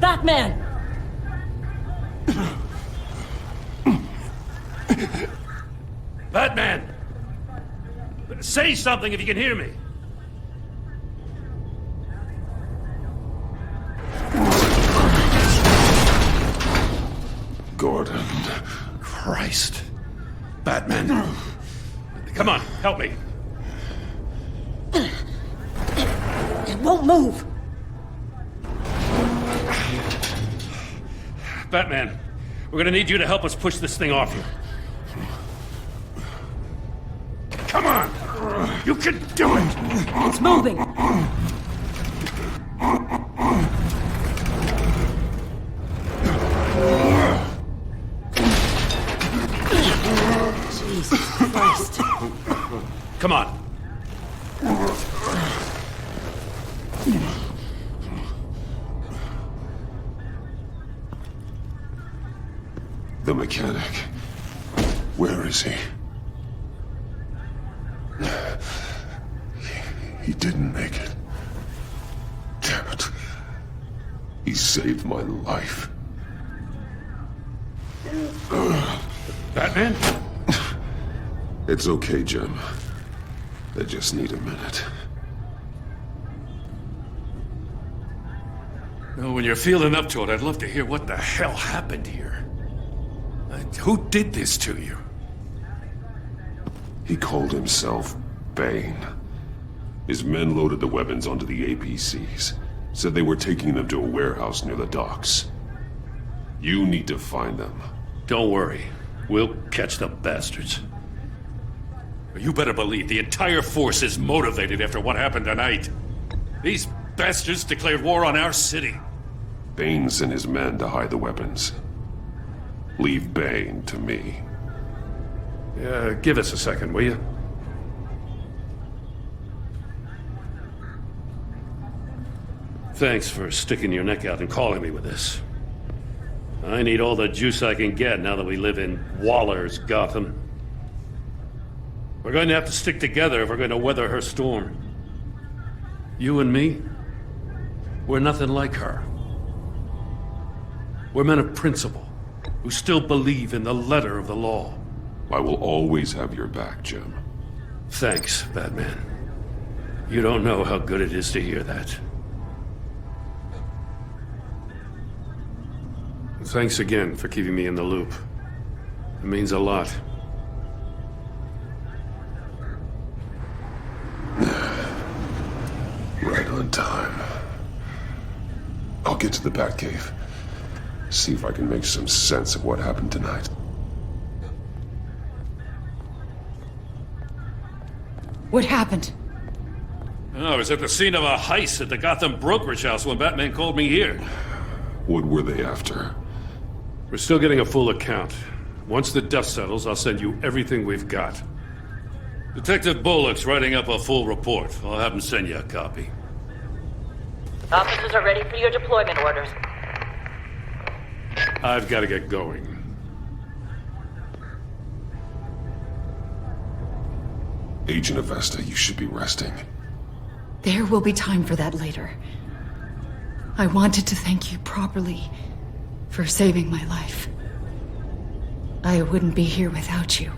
Batman! Batman! Say something if you can hear me. Gordon. Christ. Batman. Come on, help me. It won't move! Batman, we're gonna need you to help us push this thing off you. Come on! You can do it! It's moving! Jesus Christ. Come on. The mechanic. Where is he? He didn't make it. Damn it. He saved my life. Batman? It's okay, Jim. I just need a minute. Well, when you're feeling up to it, I'd love to hear what the hell happened here. Who did this to you? He called himself Bane. His men loaded the weapons onto the APCs. Said they were taking them to a warehouse near the docks. You need to find them. Don't worry. We'll catch the bastards. You better believe the entire force is motivated after what happened tonight. These bastards declared war on our city. Bane sent his men to hide the weapons. Leave Bane to me. Give us a second, will you? Thanks for sticking your neck out and calling me with this. I need all the juice I can get now that we live in Waller's Gotham. We're going to have to stick together if we're going to weather her storm. You and me, we're nothing like her. We're men of principle who still believe in the letter of the law. I will always have your back, Jim. Thanks, Batman. You don't know how good it is to hear that. Thanks again for keeping me in the loop. It means a lot. Right on time. I'll get to the Batcave. See if I can make some sense of what happened tonight. What happened? Oh, I was at the scene of a heist at the Gotham brokerage house when Batman called me here. What were they after? We're still getting a full account. Once the dust settles, I'll send you everything we've got. Detective Bullock's writing up a full report. I'll have him send you a copy. Officers are ready for your deployment orders. I've got to get going. Agent of Esta, you should be resting. There will be time for that later. I wanted to thank you properly for saving my life. I wouldn't be here without you.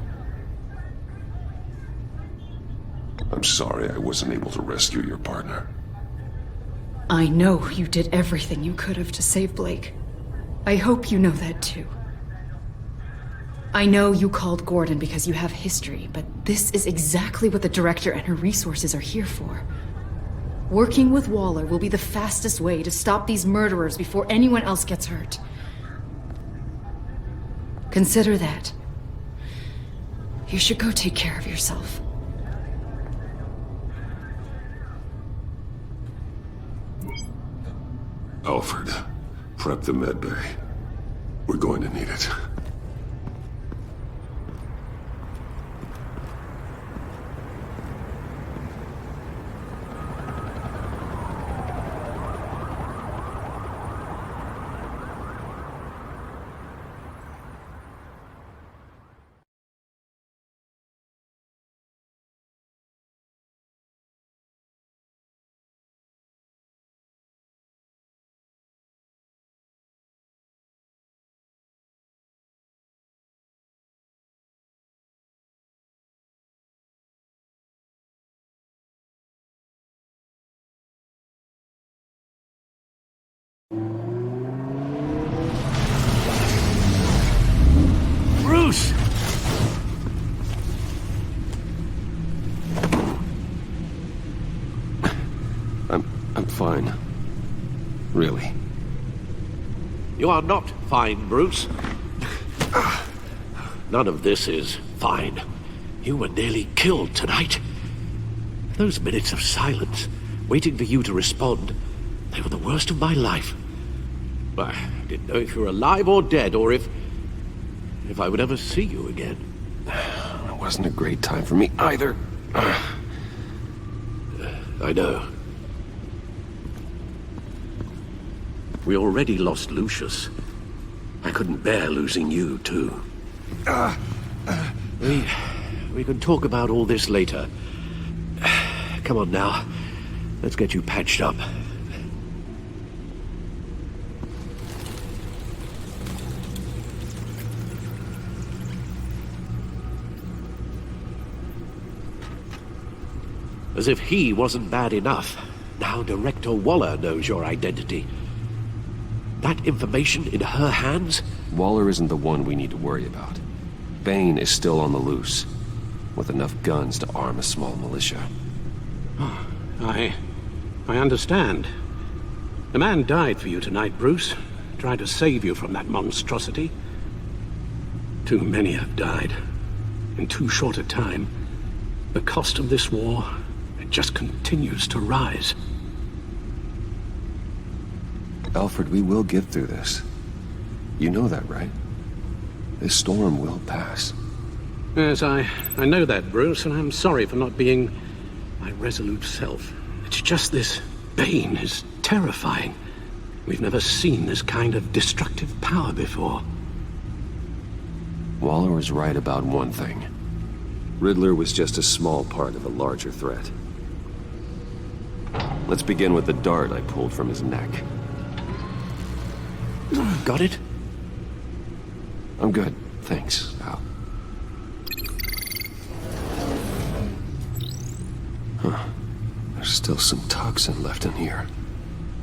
I'm sorry I wasn't able to rescue your partner. I know you did everything you could have to save Blake. I hope you know that too. I know you called Gordon because you have history, but this is exactly what the director and her resources are here for. Working with Waller will be the fastest way to stop these murderers before anyone else gets hurt. Consider that. You should go take care of yourself. Alfred, prep the med bay. We're going to need it. really. You are not fine, Bruce. None of this is fine. You were nearly killed tonight. Those minutes of silence, waiting for you to respond, they were the worst of my life. I didn't know if you were alive or dead, or if I would ever see you again. It wasn't a great time for me either. I know. We already lost Lucius. I couldn't bear losing you, too. We can talk about all this later. Come on now. Let's get you patched up. As if he wasn't bad enough, now Director Waller knows your identity. That information in her hands? Waller isn't the one we need to worry about. Bane is still on the loose, with enough guns to arm a small militia. I understand. The man died for you tonight, Bruce. Tried to save you from that monstrosity. Too many have died. In too short a time. The cost of this war, it just continues to rise. Alfred, we will get through this. You know that, right? This storm will pass. Yes, I know that, Bruce, and I'm sorry for not being my resolute self. It's just this Bane is terrifying. We've never seen this kind of destructive power before. Waller was right about one thing. Riddler was just a small part of a larger threat. Let's begin with the dart I pulled from his neck. Got it? I'm good, thanks, Al. Huh. There's still some toxin left in here.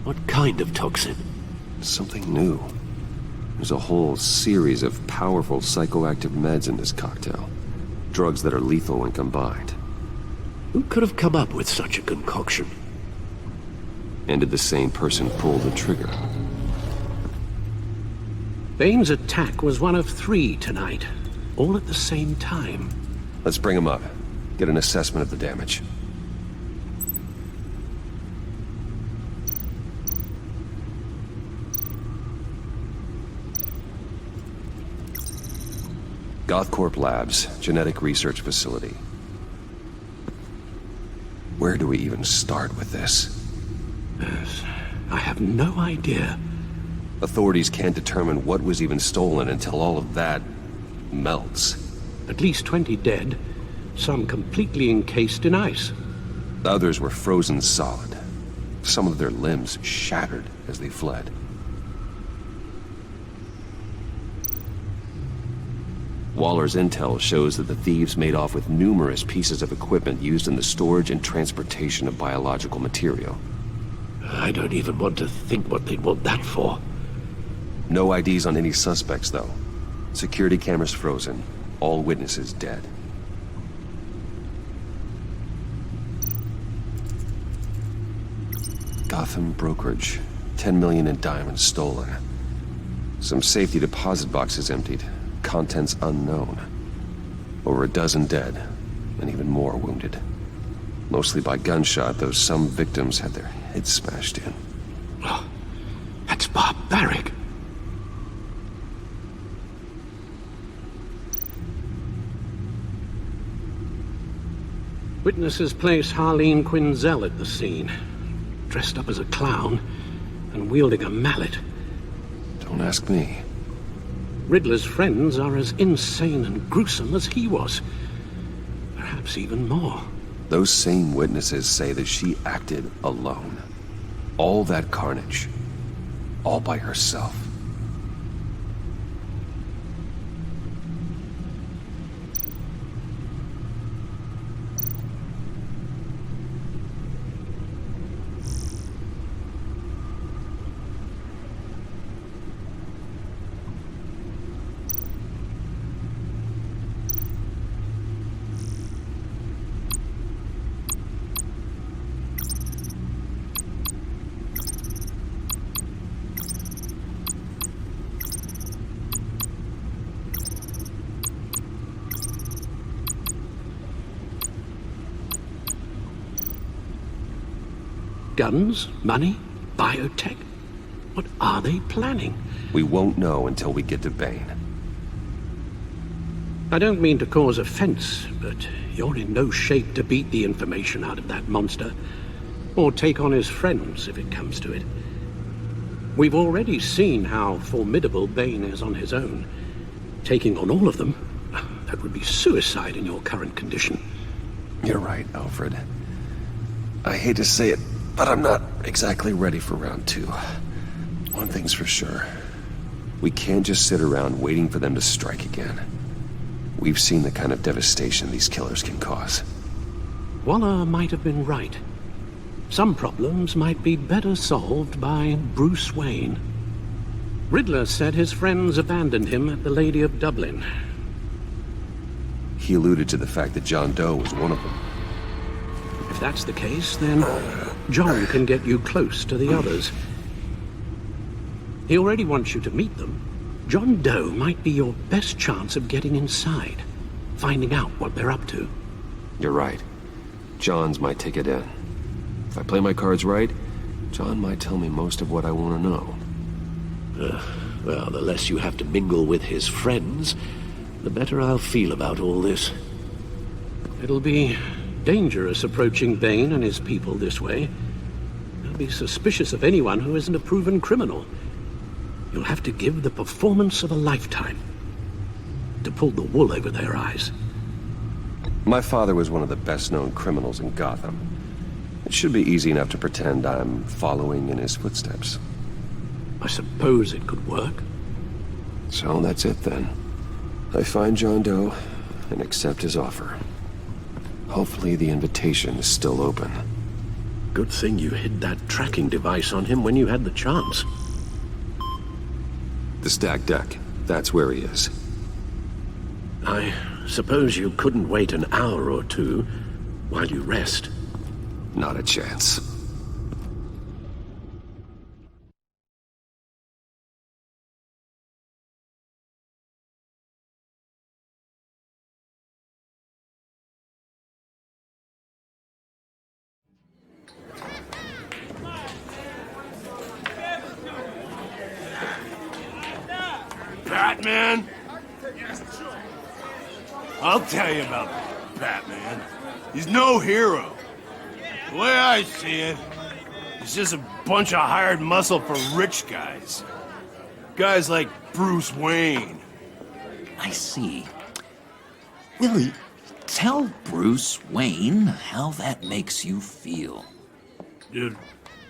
What kind of toxin? Something new. There's a whole series of powerful psychoactive meds in this cocktail. Drugs that are lethal when combined. Who could have come up with such a concoction? And did the same person pull the trigger? Bane's attack was one of 3 tonight, all at the same time. Let's bring him up. Get an assessment of the damage. Gothcorp Labs, genetic research facility. Where do we even start with this? Yes, I have no idea. Authorities can't determine what was even stolen until all of that melts. At least 20 dead, some completely encased in ice. Others were frozen solid. Some of their limbs shattered as they fled. Waller's intel shows that the thieves made off with numerous pieces of equipment used in the storage and transportation of biological material. I don't even want to think what they'd want that for. No IDs on any suspects, though. Security cameras frozen. All witnesses dead. Gotham brokerage. 10 million in diamonds stolen. Some safety deposit boxes emptied. Contents unknown. Over a dozen dead, and even more wounded. Mostly by gunshot, though some victims had their heads smashed in. Oh, that's barbaric. Witnesses place Harleen Quinzel at the scene, dressed up as a clown and wielding a mallet. Don't ask me. Riddler's friends are as insane and gruesome as he was. Perhaps even more. Those same witnesses say that she acted alone. All that carnage. All by herself. Guns? Money? Biotech? What are they planning? We won't know until we get to Bane. I don't mean to cause offense, but you're in no shape to beat the information out of that monster, or take on his friends if it comes to it. We've already seen how formidable Bane is on his own. Taking on all of them, that would be suicide in your current condition. You're right, Alfred. I hate to say it, but I'm not exactly ready for round 2. One thing's for sure. We can't just sit around waiting for them to strike again. We've seen the kind of devastation these killers can cause. Waller might have been right. Some problems might be better solved by Bruce Wayne. Riddler said his friends abandoned him at the Lady of Dublin. He alluded to the fact that John Doe was one of them. If that's the case, then John can get you close to the others. He already wants you to meet them. John Doe might be your best chance of getting inside, finding out what they're up to. You're right. John's my ticket in. If I play my cards right, John might tell me most of what I want to know. Well, the less you have to mingle with his friends, the better I'll feel about all this. It'll be dangerous approaching Bane and his people this way. They'll be suspicious of anyone who isn't a proven criminal. You'll have to give the performance of a lifetime to pull the wool over their eyes. My father was one of the best-known criminals in Gotham. It should be easy enough to pretend I'm following in his footsteps. I suppose it could work. So that's it then. I find John Doe and accept his offer. Hopefully the invitation is still open. Good thing you hid that tracking device on him when you had the chance. The stacked deck, that's where he is. I suppose you couldn't wait an hour or two while you rest. Not a chance. Batman? I'll tell you about Batman. He's no hero. The way I see it, he's just a bunch of hired muscle for rich guys. Guys like Bruce Wayne. I see. Willie, tell Bruce Wayne how that makes you feel.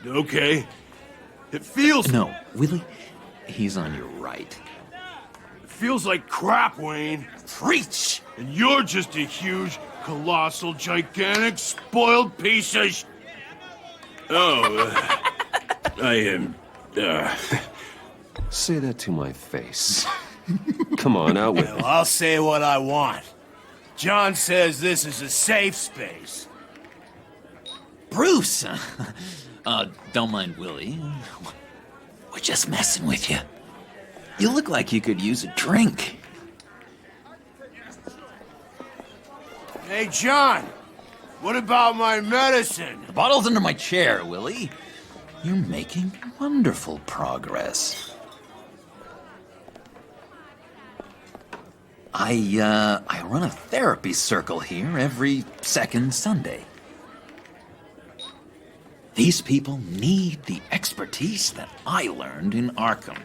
Okay. It feels... No, Willie, he's on your right. It feels like crap, Wayne. Preach! And you're just a huge, colossal, gigantic, spoiled piece of I am, Say that to my face. Come on, out with it. Well, I'll say what I want. John says this is a safe space. Bruce! Don't mind Willie. We're just messing with you. You look like you could use a drink. Hey, John, what about my medicine? The bottle's under my chair, Willie. You're making wonderful progress. I run a therapy circle here every second Sunday. These people need the expertise that I learned in Arkham.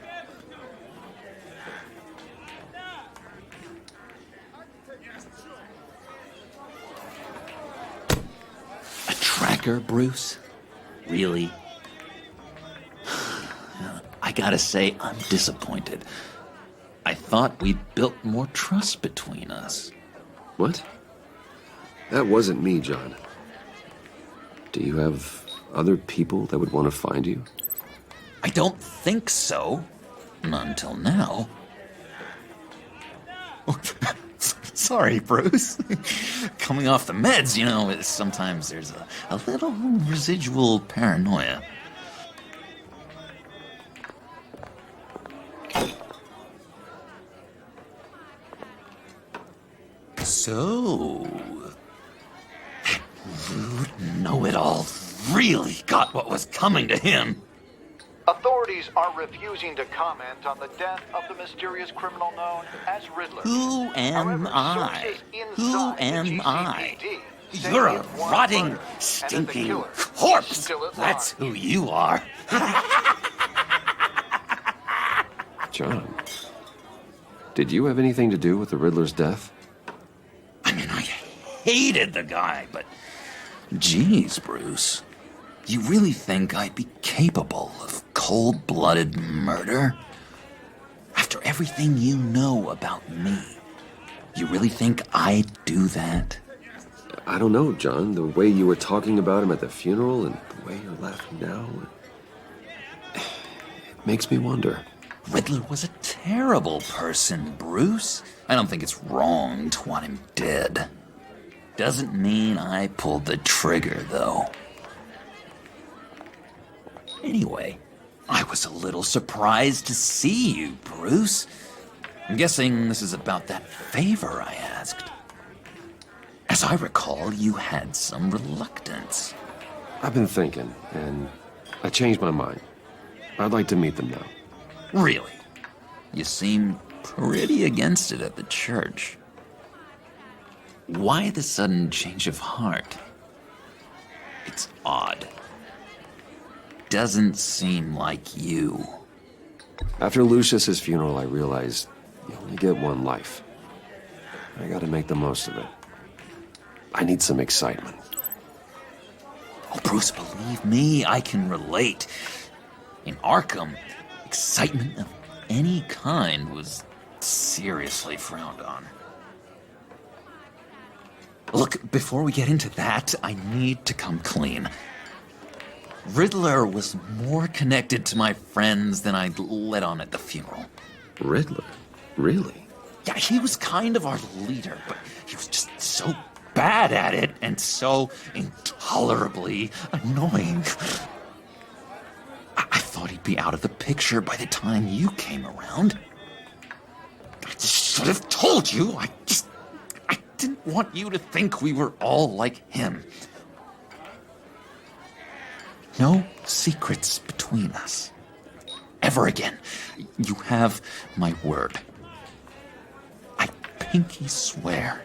A tracker, Bruce? Really? I gotta say, I'm disappointed. I thought we'd built more trust between us. What? That wasn't me, John. Do you have other people that would want to find you? I don't think so. Not until now. Sorry, Bruce. Coming off the meds, you know, sometimes there's a little residual paranoia. So, you know-it-all really got what was coming to him. Authorities are refusing to comment on the death of the mysterious criminal known as Riddler. Who am However, I? sources Who inside the am I? GCPD say You're a it was rotting, murder, and that the stinking killer is corpse. still at That's large. who you are. John, did you have anything to do with the Riddler's death? I mean, I hated the guy, but... Geez, Bruce. You really think I'd be capable of cold-blooded murder? After everything you know about me, you really think I'd do that? I don't know, John. The way you were talking about him at the funeral and the way you're laughing now... It makes me wonder. Riddler was a terrible person, Bruce. I don't think it's wrong to want him dead. Doesn't mean I pulled the trigger, though. Anyway, I was a little surprised to see you, Bruce. I'm guessing this is about that favor I asked. As I recall, you had some reluctance. I've been thinking, and I changed my mind. I'd like to meet them now. Really? You seem pretty against it at the church. Why the sudden change of heart? It's odd. Doesn't seem like you. After Lucius's funeral, I realized you only get one life. I gotta make the most of it. I need some excitement. Oh, Bruce, believe me, I can relate. In Arkham, excitement of any kind was seriously frowned on. Look, before we get into that, I need to come clean. Riddler was more connected to my friends than I'd let on at the funeral. Riddler? Really? Yeah, he was kind of our leader, but he was just so bad at it and so intolerably annoying. I thought he'd be out of the picture by the time you came around. I just should have told you. I didn't want you to think we were all like him. No secrets between us. Ever again. You have my word. I pinky swear.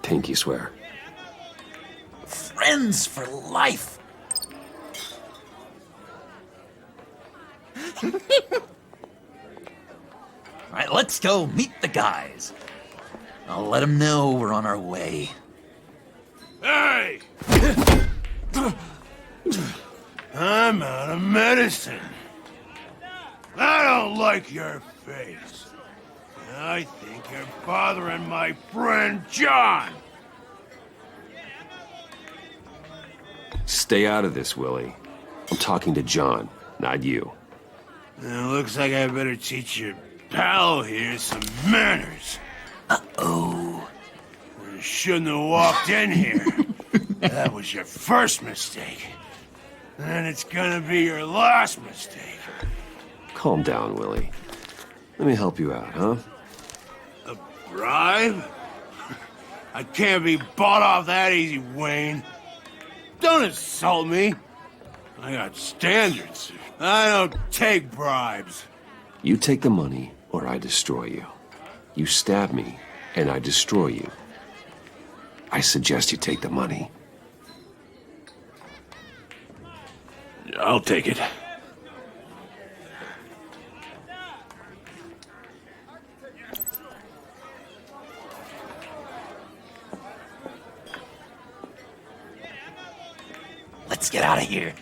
Pinky swear. Friends for life. All right, let's go meet the guys. I'll let them know we're on our way. Hey! I'm out of medicine. I don't like your face. I think you're bothering my friend John. Stay out of this, Willie. I'm talking to John, not you. It looks like I better teach your pal here some manners. Uh-oh. You shouldn't have walked in here. That was your first mistake. And it's gonna be your last mistake. Calm down, Willie. Let me help you out, huh? A bribe? I can't be bought off that easy, Wayne. Don't insult me. I got standards. I don't take bribes. You take the money, or I destroy you. You stab me, and I destroy you. I suggest you take the money. I'll take it. Let's get out of here.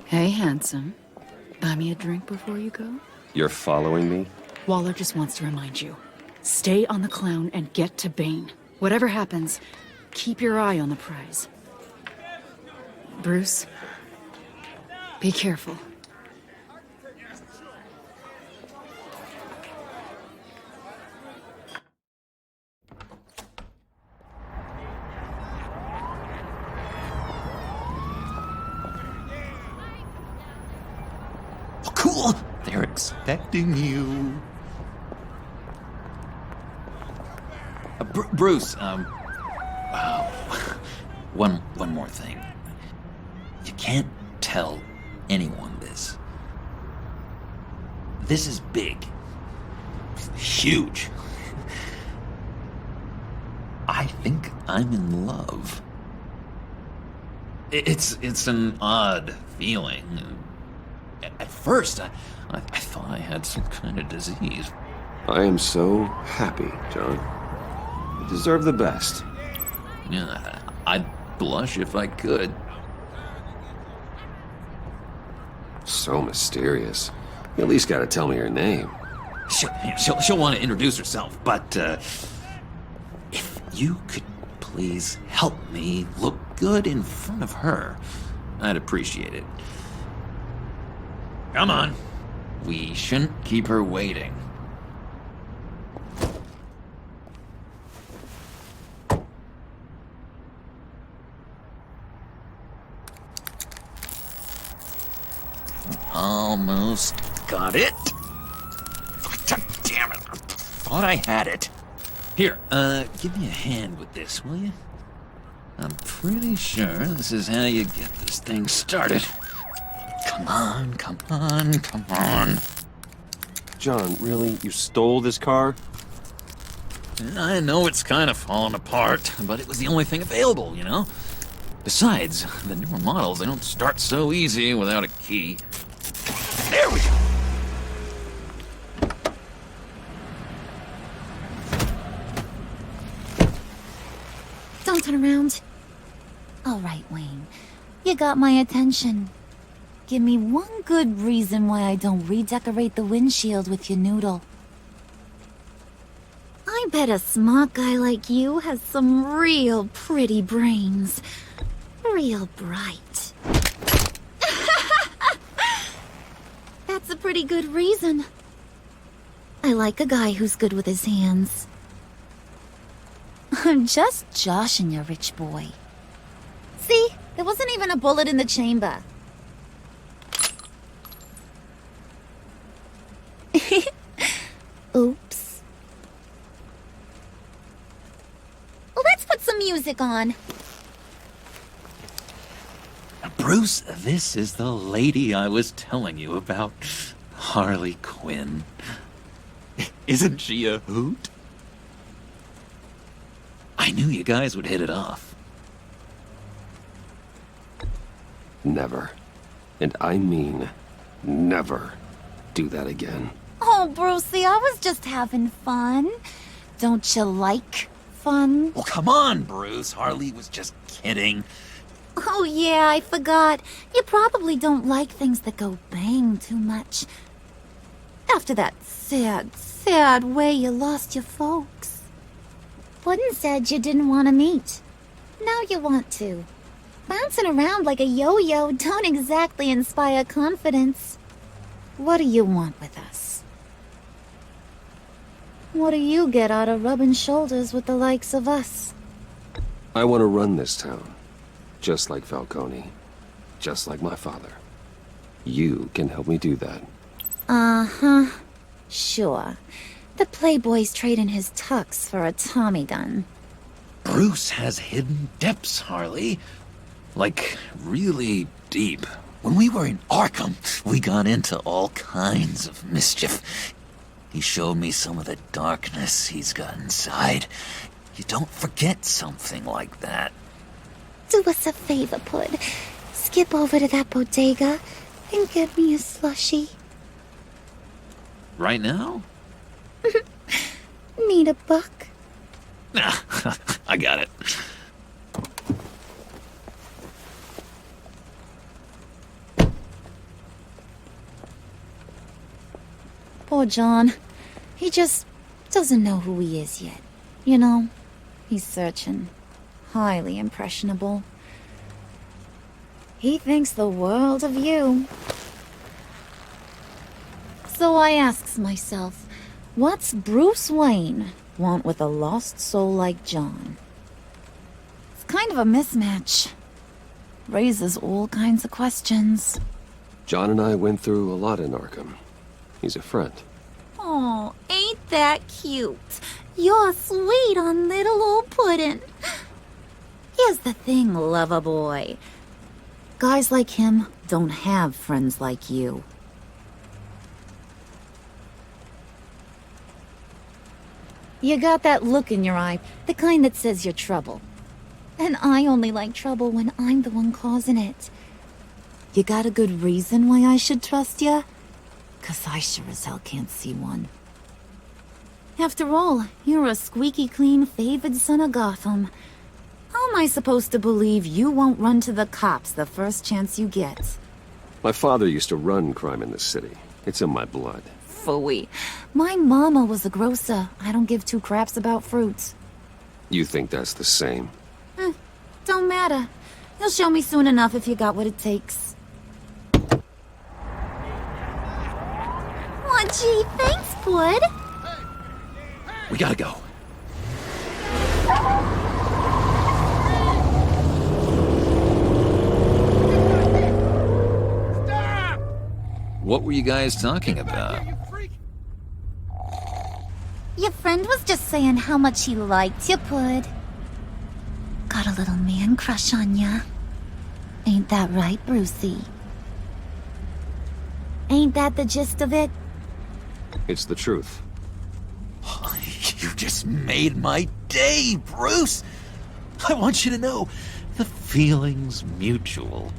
Hey, handsome. Buy me a drink before you go? You're following me? Waller just wants to remind you. Stay on the clown and get to Bane. Whatever happens, keep your eye on the prize. Bruce, be careful. Cool. They're expecting you. Bruce, wow. One more thing. You can't tell anyone this. This is big. Huge. I think I'm in love. It's an odd feeling. At first, I thought I had some kind of disease. I am so happy, John. You deserve the best. Yeah, I'd blush if I could. So mysterious. You at least gotta tell me her name. She'll want to introduce herself, but if you could please help me look good in front of her, I'd appreciate it. Come on. We shouldn't keep her waiting. Almost got it. Damn it. Thought I had it. Here, give me a hand with this, will you? I'm pretty sure this is how you get this thing started. Come on, come on, come on. John, really? You stole this car? I know it's kind of falling apart, but it was the only thing available, you know? Besides, the newer models, they don't start so easy without a key. There we go. Don't turn around. All right, Wayne. You got my attention. Give me one good reason why I don't redecorate the windshield with your noodle. I bet a smart guy like you has some real pretty brains. Real bright. That's a pretty good reason. I like a guy who's good with his hands. I'm just joshing you, rich boy. See? There wasn't even a bullet in the chamber. Oops. Let's put some music on. Bruce, this is the lady I was telling you about. Harley Quinn. Isn't she a hoot? I knew you guys would hit it off. Never. And I mean never do that again. Oh, Brucey, I was just having fun. Don't you like fun? Well, come on, Bruce. Harley was just kidding. Oh, yeah, I forgot. You probably don't like things that go bang too much. After that sad, sad way you lost your folks. Wooden said you didn't want to meet. Now you want to. Bouncing around like a yo-yo don't exactly inspire confidence. What do you want with us? What do you get out of rubbing shoulders with the likes of us? I want to run this town. Just like Falcone. Just like my father. You can help me do that. Uh-huh. Sure. The playboy's trading his tux for a Tommy gun. Bruce has hidden depths, Harley. Like, really deep. When we were in Arkham, we got into all kinds of mischief. He showed me some of the darkness he's got inside. You don't forget something like that. Do us a favor, Pud. Skip over to that bodega and get me a slushie. Right now? Need a buck? Nah, I got it. Poor John. He just doesn't know who he is yet. You know, he's searching. Highly impressionable. He thinks the world of you. So I asks myself, what's Bruce Wayne want with a lost soul like John? It's kind of a mismatch. Raises all kinds of questions. John and I went through a lot in Arkham. He's a friend. Oh, ain't that cute? You're sweet on little old puddin'. Here's the thing, lover boy. Guys like him don't have friends like you. You got that look in your eye, the kind that says you're trouble. And I only like trouble when I'm the one causing it. You got a good reason why I should trust you? 'Cause I sure as hell can't see one. After all, you're a squeaky clean favored son of Gotham. How am I supposed to believe you won't run to the cops the first chance you get? My father used to run crime in this city. It's in my blood. Phooey. My mama was a grocer. I don't give two craps about fruits. You think that's the same? Don't matter. You'll show me soon enough if you got what it takes. Aw, gee, thanks, Bud. We gotta go. What were you guys talking about? Your friend was just saying how much he liked you, Bud. Got a little man crush on ya. Ain't that right, Brucey? Ain't that the gist of it? It's the truth. You just made my day, Bruce! I want you to know, the feeling's mutual.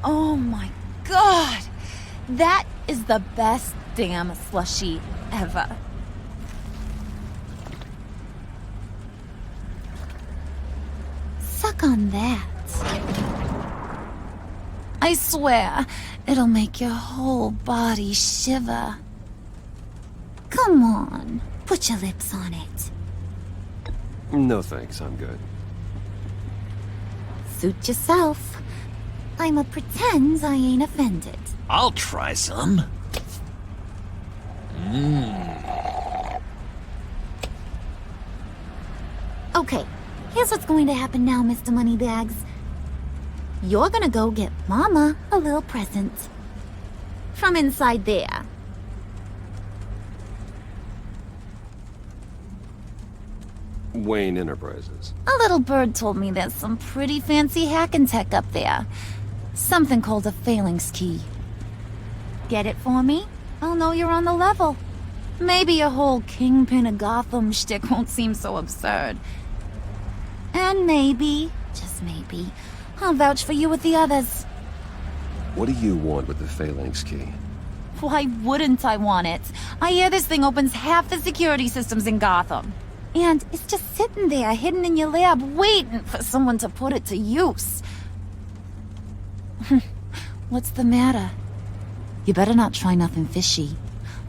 Oh my god! That is the best damn slushie ever. Suck on that. I swear, it'll make your whole body shiver. Come on, put your lips on it. No thanks, I'm good. Suit yourself. I'ma pretend I ain't offended. I'll try some. Okay, here's what's going to happen now, Mr. Moneybags. You're gonna go get Mama a little present. From inside there. Wayne Enterprises. A little bird told me there's some pretty fancy hacking tech up there. Something called a phalanx key. Get it for me? I'll know you're on the level. Maybe your whole Kingpin of Gotham shtick won't seem so absurd. And maybe, just maybe, I'll vouch for you with the others. What do you want with the phalanx key? Why wouldn't I want it? I hear this thing opens half the security systems in Gotham. And it's just sitting there, hidden in your lab, waiting for someone to put it to use. What's the matter? You better not try nothing fishy.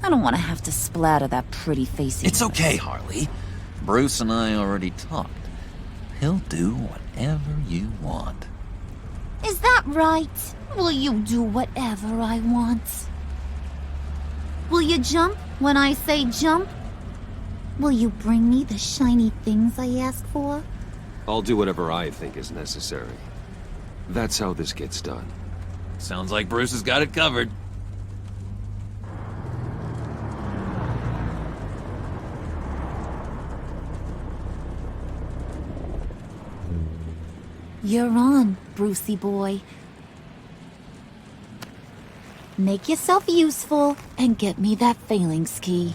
I don't want to have to splatter that pretty face. It's okay, Harley. Bruce and I already talked. He'll do whatever you want. Is that right? Will you do whatever I want? Will you jump when I say jump? Will you bring me the shiny things I ask for? I'll do whatever I think is necessary. That's how this gets done. Sounds like Bruce has got it covered. You're on, Brucey boy. Make yourself useful and get me that phalanx key.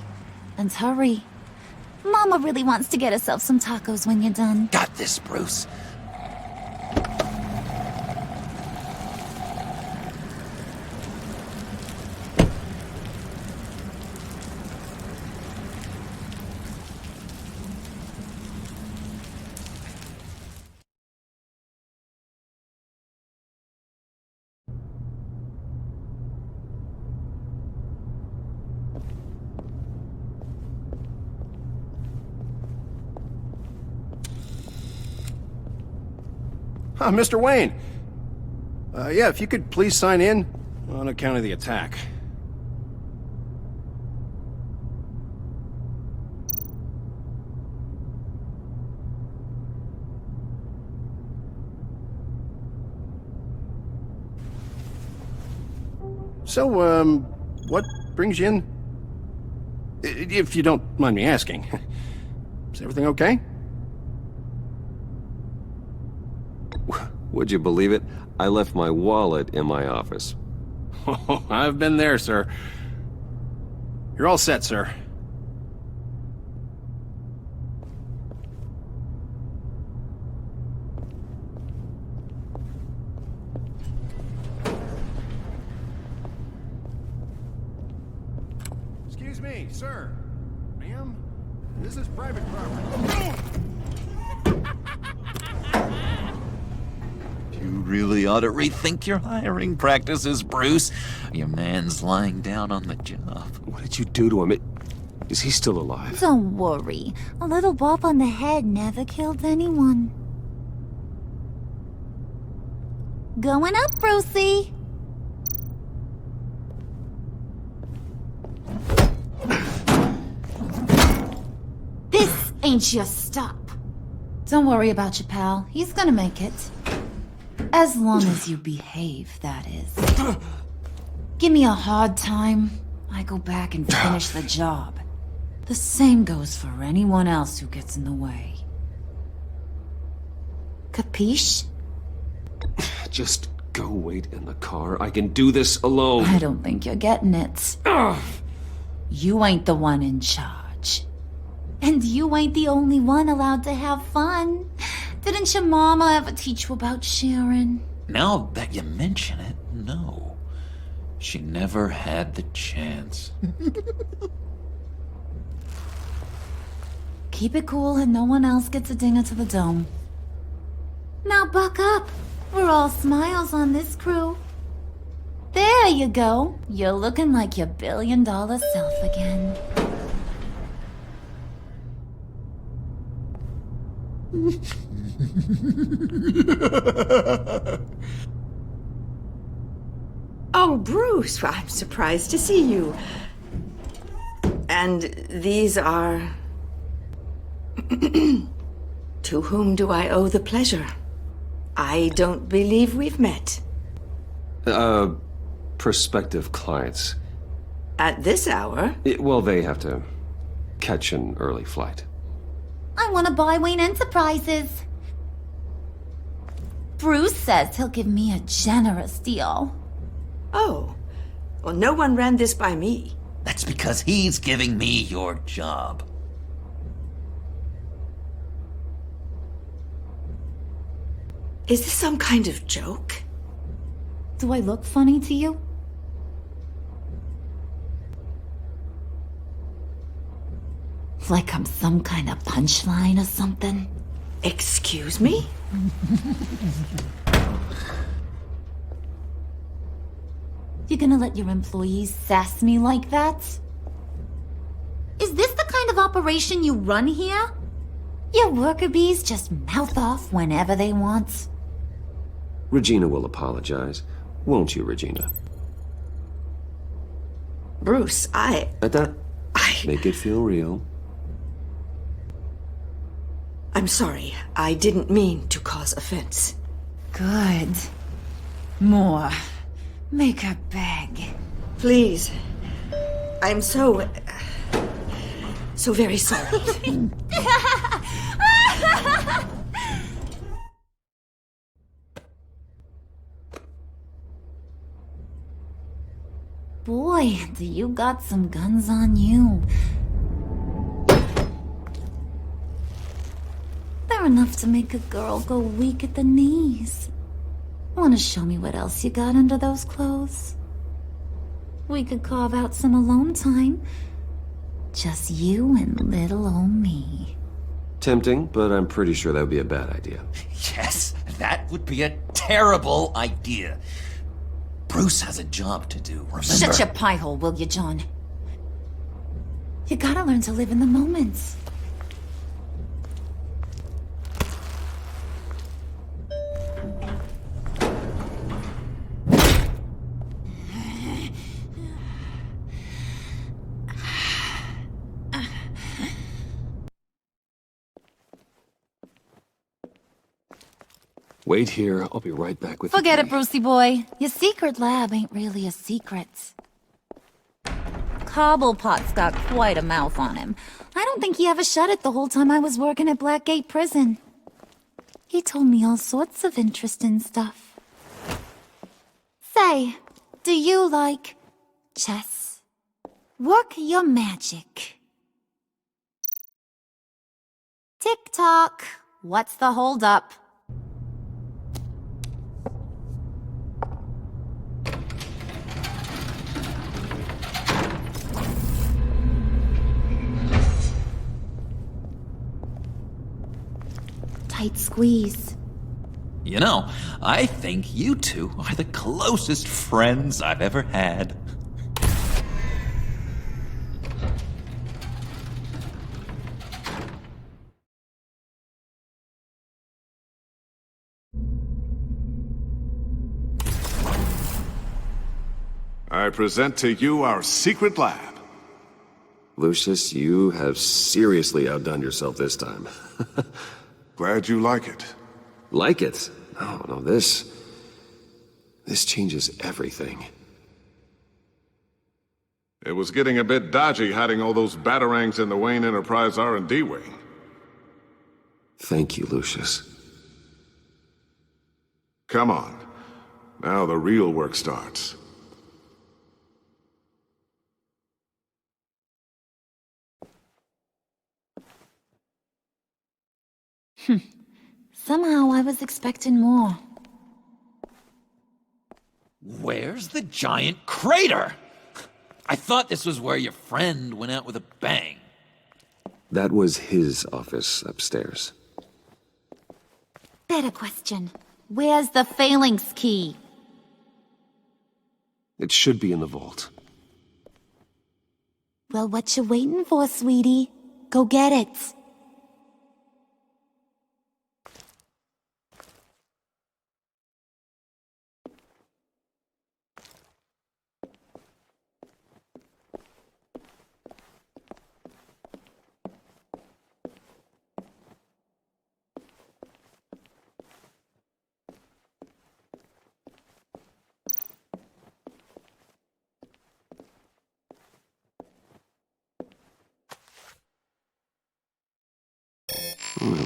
And hurry. Mama really wants to get herself some tacos when you're done. Got this, Bruce. Mr. Wayne. Yeah, if you could please sign in on account of the attack. So, what brings you in? If you don't mind me asking. Is everything okay? Would you believe it? I left my wallet in my office. Oh, I've been there, sir. You're all set, sir. Excuse me, sir. Ma'am, this is private property. You really ought to rethink your hiring practices, Bruce. Your man's lying down on the job. What did you do to him? Is he still alive? Don't worry. A little bump on the head never killed anyone. Going up, Brucey. This ain't your stop. Don't worry about your pal. He's gonna make it. As long as you behave, that is. Give me a hard time, I go back and finish the job. The same goes for anyone else who gets in the way. Capiche? Just go wait in the car. I can do this alone. I don't think you're getting it. You ain't the one in charge. And you ain't the only one allowed to have fun. Didn't your mama ever teach you about sharing? Now that you mention it, no. She never had the chance. Keep it cool and no one else gets a dinger to the dome. Now buck up. We're all smiles on this crew. There you go. You're looking like your billion-dollar self again. Oh, Bruce, I'm surprised to see you. And these are... To whom do I owe the pleasure? I don't believe we've met. Prospective clients. At this hour? Well, they have to catch an early flight. I want to buy Wayne Enterprises. Bruce says he'll give me a generous deal. Oh, well, no one ran this by me. That's because he's giving me your job. Is this some kind of joke? Do I look funny to you? Like I'm some kind of punchline or something? Excuse me? You gonna let your employees sass me like that? Is this the kind of operation you run here? Your worker bees just mouth off whenever they want. Regina will apologize. Won't you, Regina? Bruce, At that, make it feel real. I'm sorry. I didn't mean to cause offense. Good. More. Make her beg. Please. I'm so very sorry. Boy, do you got some guns on you. They're enough to make a girl go weak at the knees. Wanna show me what else you got under those clothes? We could carve out some alone time. Just you and little old me. Tempting, but I'm pretty sure that would be a bad idea. Yes, that would be a terrible idea. Bruce has a job to do, remember? Shut your pie hole, will you, John? You gotta learn to live in the moment. Wait here. I'll be right back with you. Forget it, Brucey boy. Your secret lab ain't really a secret. Cobblepot's got quite a mouth on him. I don't think he ever shut it the whole time I was working at Blackgate Prison. He told me all sorts of interesting stuff. Say, do you like chess? Work your magic. Tick-tock. What's the holdup? Tight squeeze. You know, I think you two are the closest friends I've ever had. I present to you our secret lab. Lucius, you have seriously outdone yourself this time. Glad you like it. Like it? No, this changes everything. It was getting a bit dodgy hiding all those batarangs in the Wayne Enterprise R&D wing. Thank you, Lucius. Come on. Now the real work starts. Somehow I was expecting more. Where's the giant crater? I thought this was where your friend went out with a bang. That was his office upstairs. Better question. Where's the phalanx key? It should be in the vault. Well, what you waiting for, sweetie? Go get it.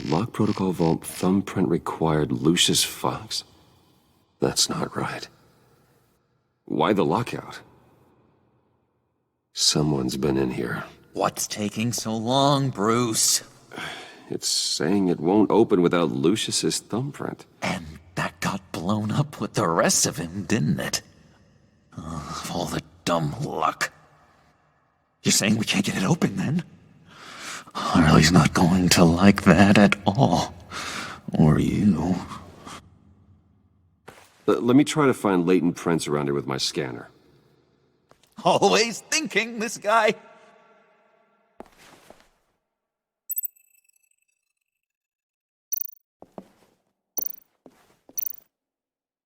Lock protocol vault thumbprint required Lucius Fox. That's not right. Why the lockout? Someone's been in here. What's taking so long, Bruce? It's saying it won't open without Lucius's thumbprint. And that got blown up with the rest of him, didn't it? All the dumb luck. You're saying we can't get it open, then? Harley's not going to like that at all. Or you. Let me try to find latent prints around here with my scanner. Always thinking, this guy.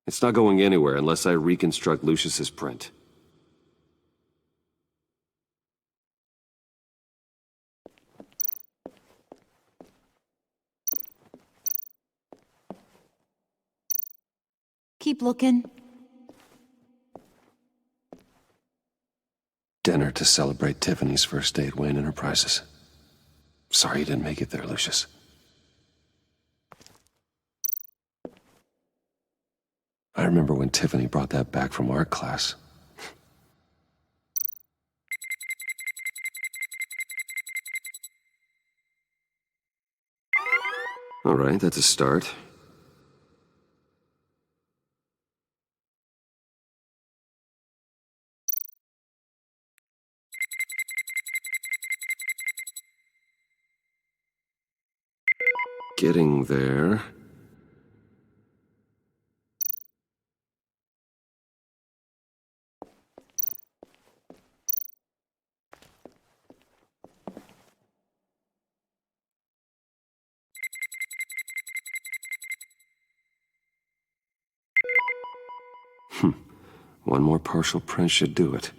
It's not going anywhere unless I reconstruct Lucius's print. Keep looking. Dinner to celebrate Tiffany's first day at Wayne Enterprises. Sorry you didn't make it there, Lucius. I remember when Tiffany brought that back from art class. All right, that's a start. Getting there. One more partial print should do it.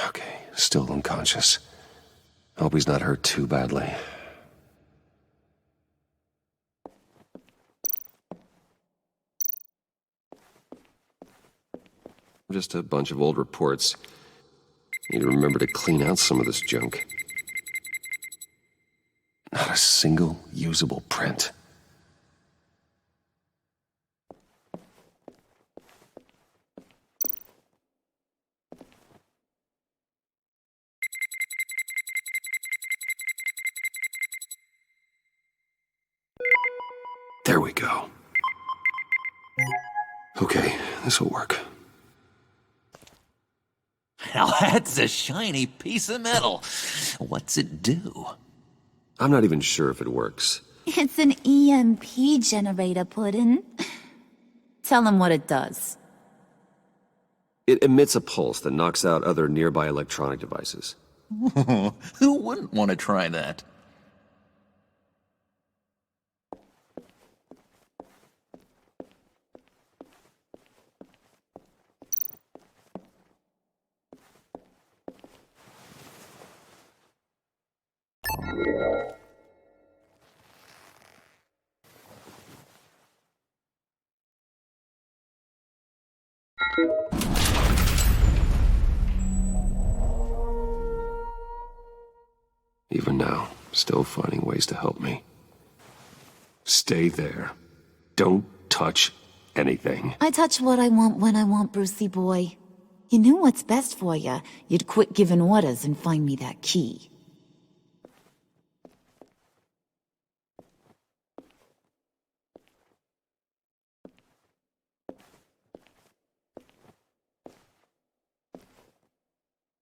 Okay, still unconscious. Hope he's not hurt too badly. Just a bunch of old reports. Need to remember to clean out some of this junk. Not a single usable print. There we go. Okay, this'll work. Now that's a shiny piece of metal. What's it do? I'm not even sure if it works. It's an EMP generator, Puddin'. Tell him what it does. It emits a pulse that knocks out other nearby electronic devices. Who wouldn't want to try that? Even now, still finding ways to help me. Stay there. Don't touch anything. I touch what I want when I want, Brucey boy. You knew what's best for you. You'd quit giving orders and find me that key.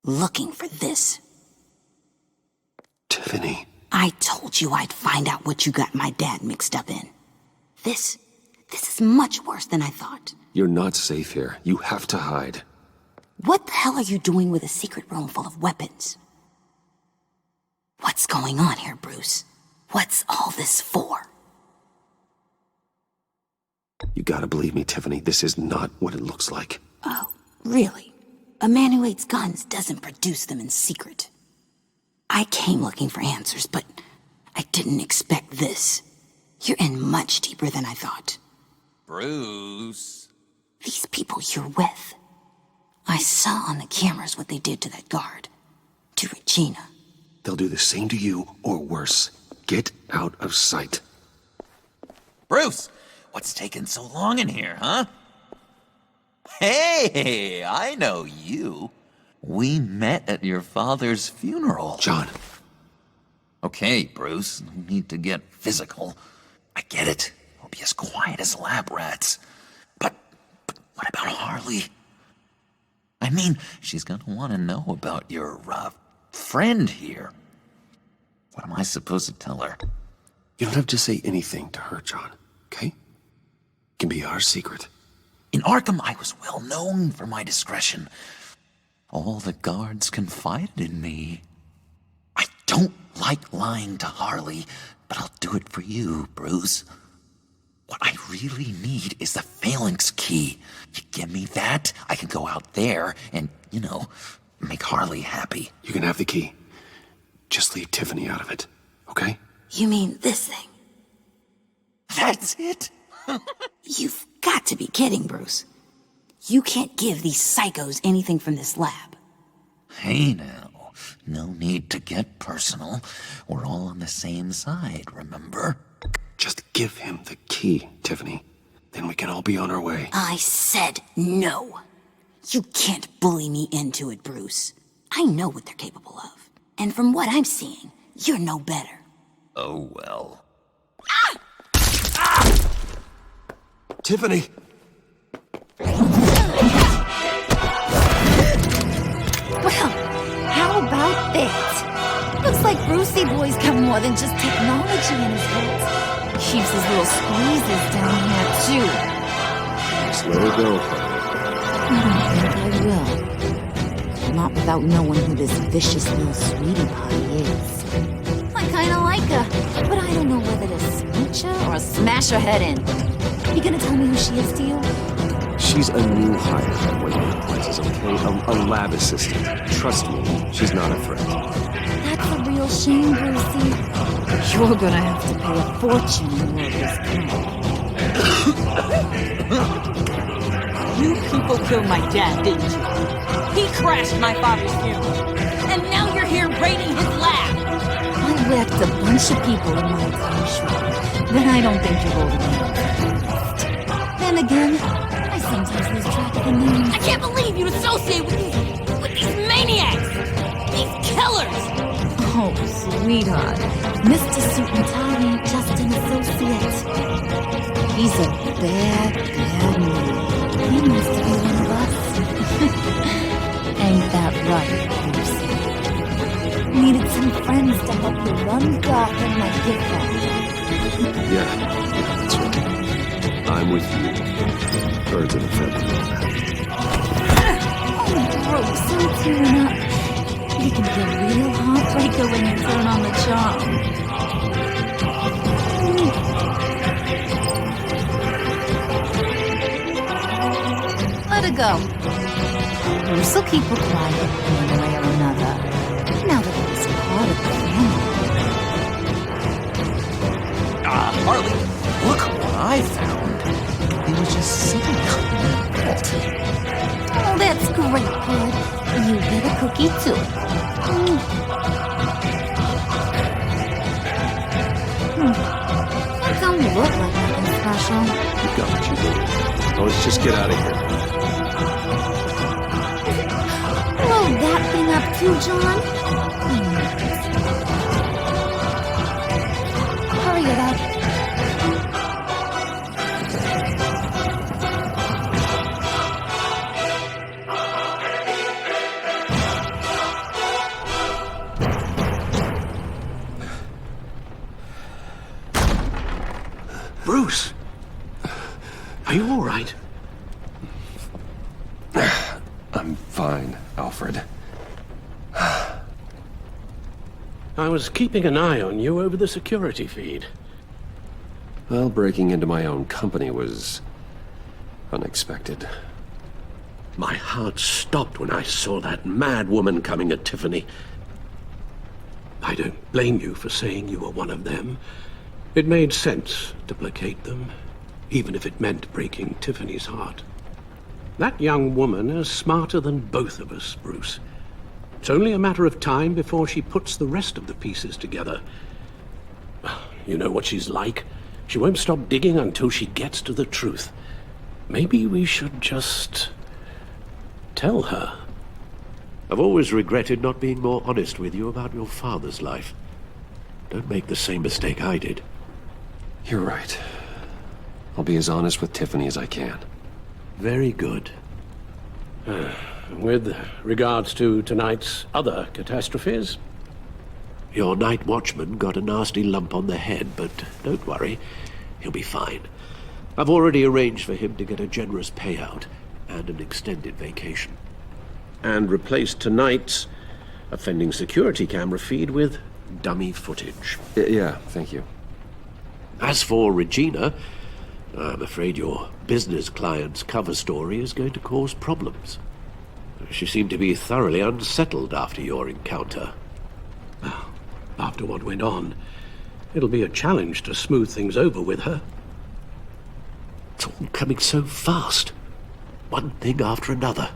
Looking for this. Tiffany. I told you I'd find out what you got my dad mixed up in. This is much worse than I thought. You're not safe here. You have to hide. What the hell are you doing with a secret room full of weapons? What's going on here, Bruce? What's all this for? You gotta believe me, Tiffany. This is not what it looks like. Oh, really? A man who hates guns doesn't produce them in secret. I came looking for answers, but I didn't expect this. You're in much deeper than I thought. Bruce. These people you're with. I saw on the cameras what they did to that guard. To Regina. They'll do the same to you, or worse. Get out of sight. Bruce, what's taking so long in here, huh? Hey, I know you. We met at your father's funeral. John. Okay, Bruce, no need to get physical. I get it. We'll be as quiet as lab rats. But what about Harley? I mean, she's gonna want to know about your, friend here. What am I supposed to tell her? You don't have to say anything to her, John, okay? It can be our secret. In Arkham, I was well known for my discretion. All the guards confided in me. I don't like lying to Harley, but I'll do it for you, Bruce. What I really need is the phalanx key. You give me that, I can go out there and, make Harley happy. You can have the key. Just leave Tiffany out of it, okay? You mean this thing? That's it? You've got to be kidding, Bruce. You can't give these psychos anything from this lab. Hey now, no need to get personal. We're all on the same side, remember? Just give him the key, Tiffany. Then we can all be on our way. I said no. You can't bully me into it, Bruce. I know what they're capable of. And from what I'm seeing, you're no better. Oh, well. Tiffany! Well, how about that? Looks like Brucey boy's got more than just technology in his head. Keeps his little squeezes down here, too. Just let her go. I don't think I will. Not without knowing who this vicious little sweetie pie is. I kinda like her, but I don't know whether to smooch her or smash her head in. You gonna tell me who she is to you? She's a new hire at one of the places, okay? okay? A lab assistant. Trust me, she's not a threat. That's a real shame, Brucey. You're gonna have to pay a fortune in workers' comp. You people killed my dad, didn't you? He crashed my father's funeral. And now you're here raiding his lab. I whacked a bunch of people in my time, Shredder. Then I don't think you're holding me up. Then again, I sometimes lose track of the names. I can't believe you associate with these maniacs! These killers! Oh, sweetheart. Mr. Suit and Tie ain't just an associate. He's a bad, bad man. He wants to be one of us. Ain't that right, Bruce? Needed some friends to help you run Gotham like your father. Yeah, that's right. I'm with you. Birds of a feather. Oh, Bruce, I'm tearing up. You can be a real heartbreaker when you turn on the charm. Let it go. Bruce will keep her quiet one way or another. Now that he's part of the family. Harley, look what I found. He was just sitting there. Oh, that's great, Bud. You get a cookie, too. That don't look like nothing special. You got what you need. Now let's just get out of here. Blow that thing up, too, John. Hurry it up. Bruce! Are you all right? I'm fine, Alfred. I was keeping an eye on you over the security feed. Well, breaking into my own company was unexpected. My heart stopped when I saw that mad woman coming at Tiffany. I don't blame you for saying you were one of them. It made sense to placate them, even if it meant breaking Tiffany's heart. That young woman is smarter than both of us, Bruce. It's only a matter of time before she puts the rest of the pieces together. You know what she's like. She won't stop digging until she gets to the truth. Maybe we should just tell her. I've always regretted not being more honest with you about your father's life. Don't make the same mistake I did. You're right. I'll be as honest with Tiffany as I can. Very good. With regards to tonight's other catastrophes? Your night watchman got a nasty lump on the head, but don't worry. He'll be fine. I've already arranged for him to get a generous payout and an extended vacation. And replaced tonight's offending security camera feed with dummy footage. Yeah, thank you. As for Regina, I'm afraid your business client's cover story is going to cause problems. She seemed to be thoroughly unsettled after your encounter. Well, after what went on, it'll be a challenge to smooth things over with her. It's all coming so fast. One thing after another.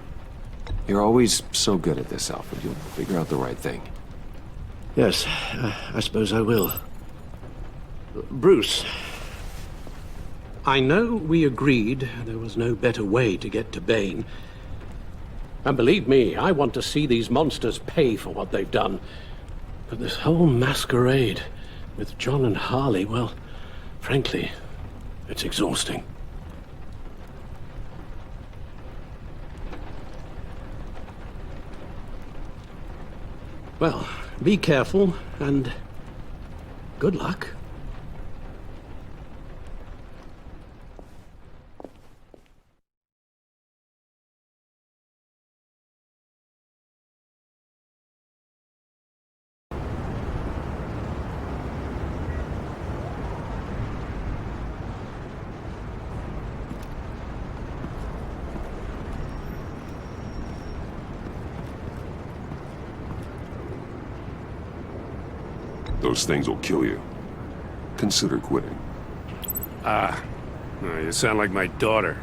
You're always so good at this, Alfred. You'll figure out the right thing. Yes, I suppose I will. Bruce. I know we agreed there was no better way to get to Bane. And believe me, I want to see these monsters pay for what they've done. But this whole masquerade with John and Harley, well, frankly, it's exhausting. Well, be careful, and good luck. Those things will kill you. Consider quitting. You sound like my daughter.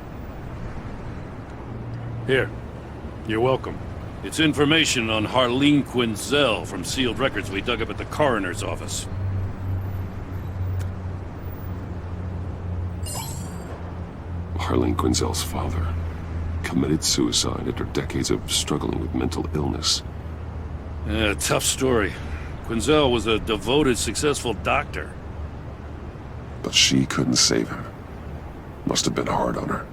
Here, you're welcome. It's information on Harleen Quinzel from sealed records we dug up at the coroner's office. Harleen Quinzel's father committed suicide after decades of struggling with mental illness. Yeah, tough story. Quinzel was a devoted, successful doctor. But she couldn't save him. Must have been hard on her.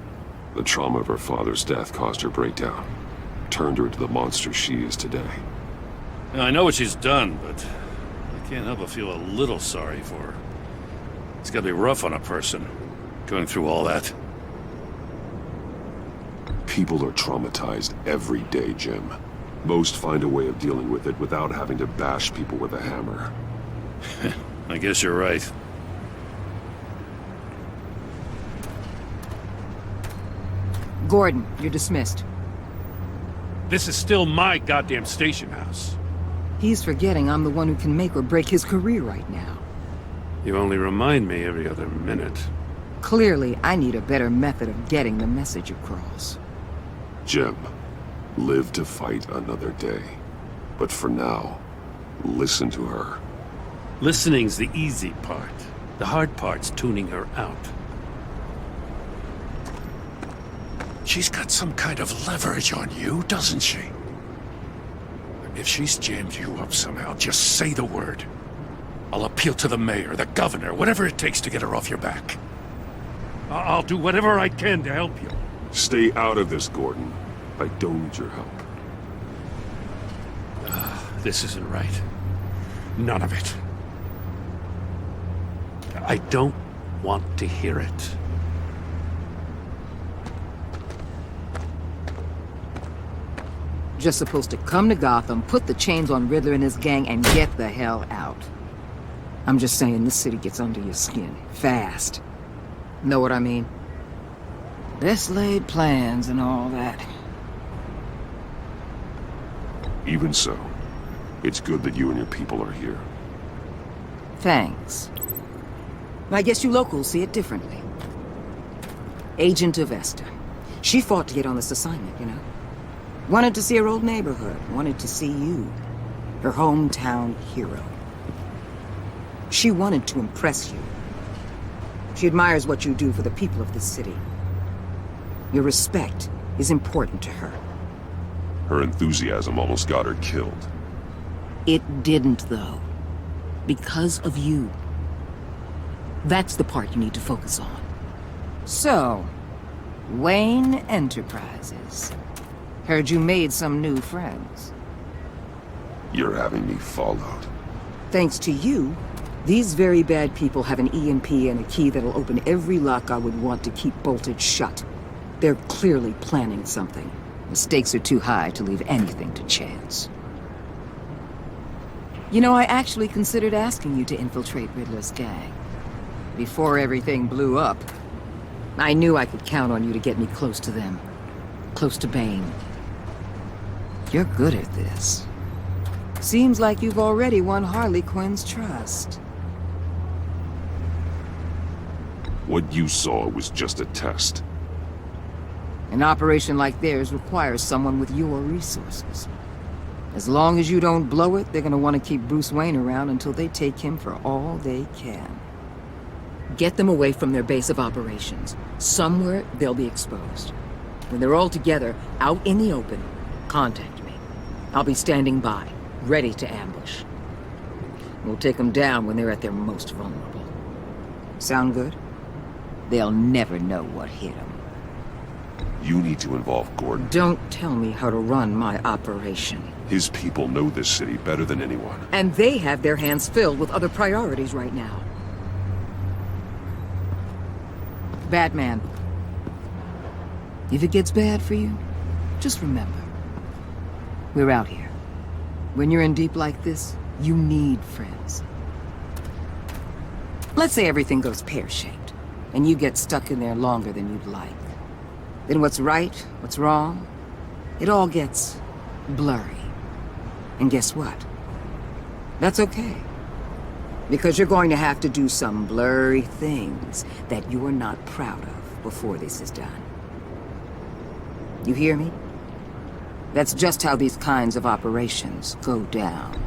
The trauma of her father's death caused her breakdown. Turned her into the monster she is today. Now, I know what she's done, but I can't help but feel a little sorry for her. It's gotta be rough on a person, going through all that. People are traumatized every day, Jim. Most find a way of dealing with it without having to bash people with a hammer. I guess you're right. Gordon, you're dismissed. This is still my goddamn station house. He's forgetting I'm the one who can make or break his career right now. You only remind me every other minute. Clearly, I need a better method of getting the message across. Jim, live to fight another day. But for now, listen to her. Listening's the easy part. The hard part's tuning her out. She's got some kind of leverage on you, doesn't she? If she's jammed you up somehow, just say the word. I'll appeal to the mayor, the governor, whatever it takes to get her off your back. I'll do whatever I can to help you. Stay out of this, Gordon. I don't need your help. This isn't right. None of it. I don't want to hear it. Just supposed to come to Gotham, put the chains on Riddler and his gang, and get the hell out. I'm just saying, this city gets under your skin. Fast. Know what I mean? Best laid plans and all that. Even so, it's good that you and your people are here. Thanks. I guess you locals see it differently. Agent of Esta. She fought to get on this assignment, you know? Wanted to see her old neighborhood. Wanted to see you. Her hometown hero. She wanted to impress you. She admires what you do for the people of this city. Your respect is important to her. Her enthusiasm almost got her killed. It didn't, though. Because of you. That's the part you need to focus on. So, Wayne Enterprises. Heard you made some new friends. You're having me followed. Thanks to you, these very bad people have an EMP and a key that'll open every lock I would want to keep bolted shut. They're clearly planning something. The stakes are too high to leave anything to chance. You know, I actually considered asking you to infiltrate Riddler's gang. Before everything blew up, I knew I could count on you to get me close to them. Close to Bane. You're good at this. Seems like you've already won Harley Quinn's trust. What you saw was just a test. An operation like theirs requires someone with your resources. As long as you don't blow it, they're gonna want to keep Bruce Wayne around until they take him for all they can. Get them away from their base of operations. Somewhere they'll be exposed. When they're all together, out in the open, contact me. I'll be standing by, ready to ambush. We'll take them down when they're at their most vulnerable. Sound good? They'll never know what hit them. You need to involve Gordon. Don't tell me how to run my operation. His people know this city better than anyone. And they have their hands filled with other priorities right now. Batman. If it gets bad for you, just remember. We're out here. When you're in deep like this, you need friends. Let's say everything goes pear-shaped, and you get stuck in there longer than you'd like. Then what's right, what's wrong, it all gets blurry. And guess what? That's okay. Because you're going to have to do some blurry things that you're not proud of before this is done. You hear me? That's just how these kinds of operations go down.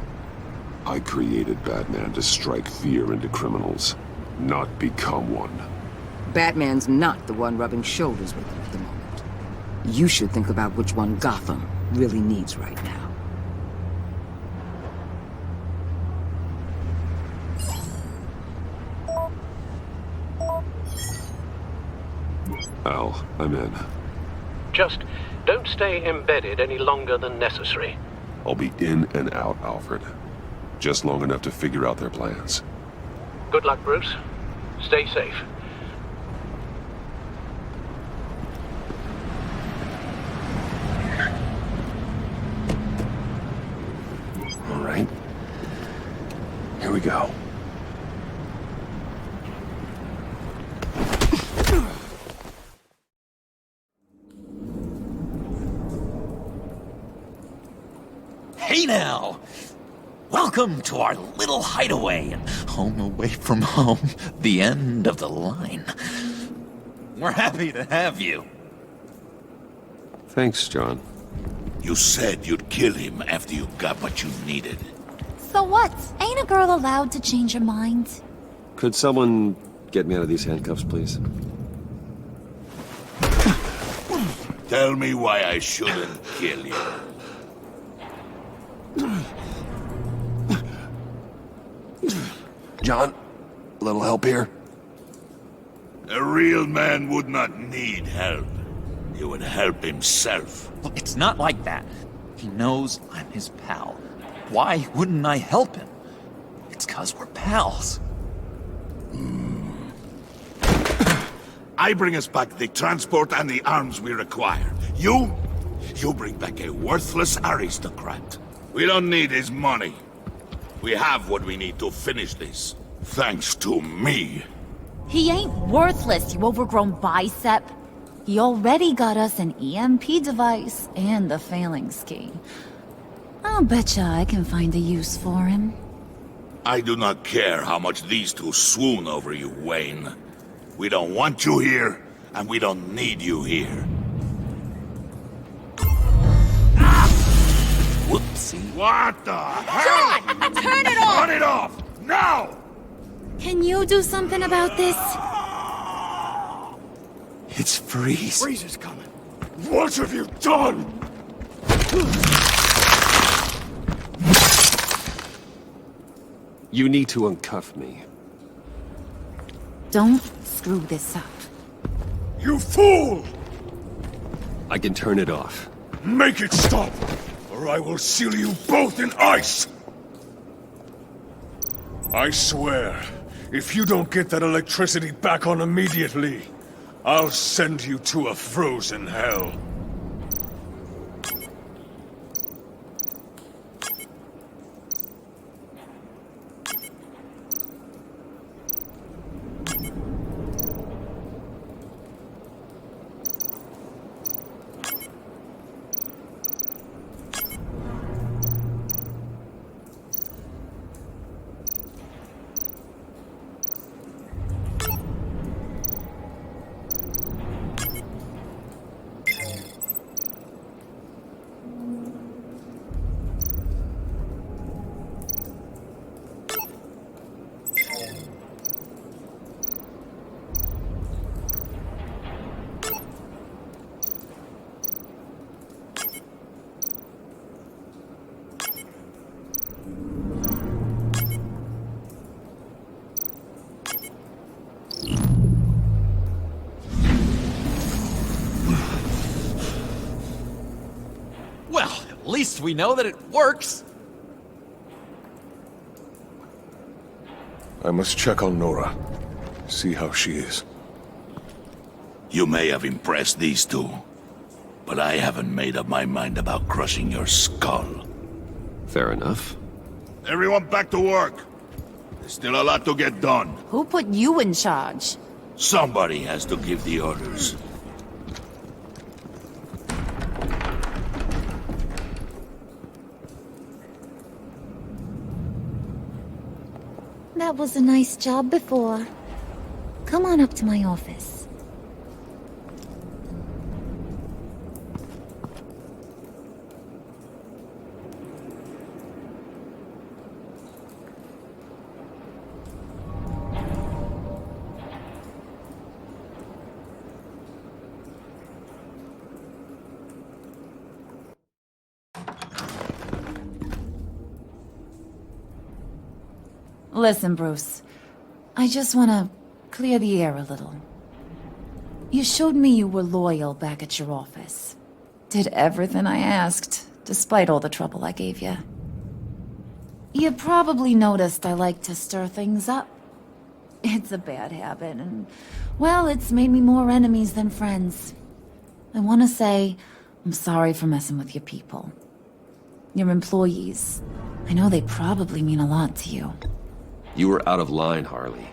I created Batman to strike fear into criminals, not become one. Batman's not the one rubbing shoulders with you at the moment. You should think about which one Gotham really needs right now. Al, I'm in. Just don't stay embedded any longer than necessary. I'll be in and out, Alfred. Just long enough to figure out their plans. Good luck, Bruce. Stay safe. All right. Here we go. Hey now! Welcome to our little hideaway and home away from home, the end of the line. We're happy to have you. Thanks, John. You said you'd kill him after you got what you needed. So what? Ain't a girl allowed to change her mind? Could someone get me out of these handcuffs, please? Tell me why I shouldn't kill you. John, a little help here? A real man would not need help. He would help himself. Well, it's not like that. He knows I'm his pal. Why wouldn't I help him? It's 'cause we're pals. I bring us back the transport and the arms we require. You bring back a worthless aristocrat. We don't need his money. We have what we need to finish this. Thanks to me. He ain't worthless, you overgrown bicep. He already got us an EMP device and the phalanx key. I'll betcha I can find a use for him. I do not care how much these two swoon over you, Wayne. We don't want you here, and we don't need you here. Whoopsie. What the hell? John! Turn it off! Turn it off! Now! Can you do something about this? It's Freeze. Freeze is coming. What have you done? You need to uncuff me. Don't screw this up. You fool! I can turn it off. Make it stop, or I will seal you both in ice! I swear, if you don't get that electricity back on immediately, I'll send you to a frozen hell. At least we know that it works. I must check on Nora. See how she is. You may have impressed these two, but I haven't made up my mind about crushing your skull. Fair enough. Everyone back to work. There's still a lot to get done. Who put you in charge? Somebody has to give the orders. That was a nice job before. Come on up to my office. Listen, Bruce. I just want to clear the air a little. You showed me you were loyal back at your office. Did everything I asked, despite all the trouble I gave you. You probably noticed I like to stir things up. It's a bad habit, and, well, it's made me more enemies than friends. I want to say I'm sorry for messing with your people. Your employees. I know they probably mean a lot to you. You were out of line, Harley.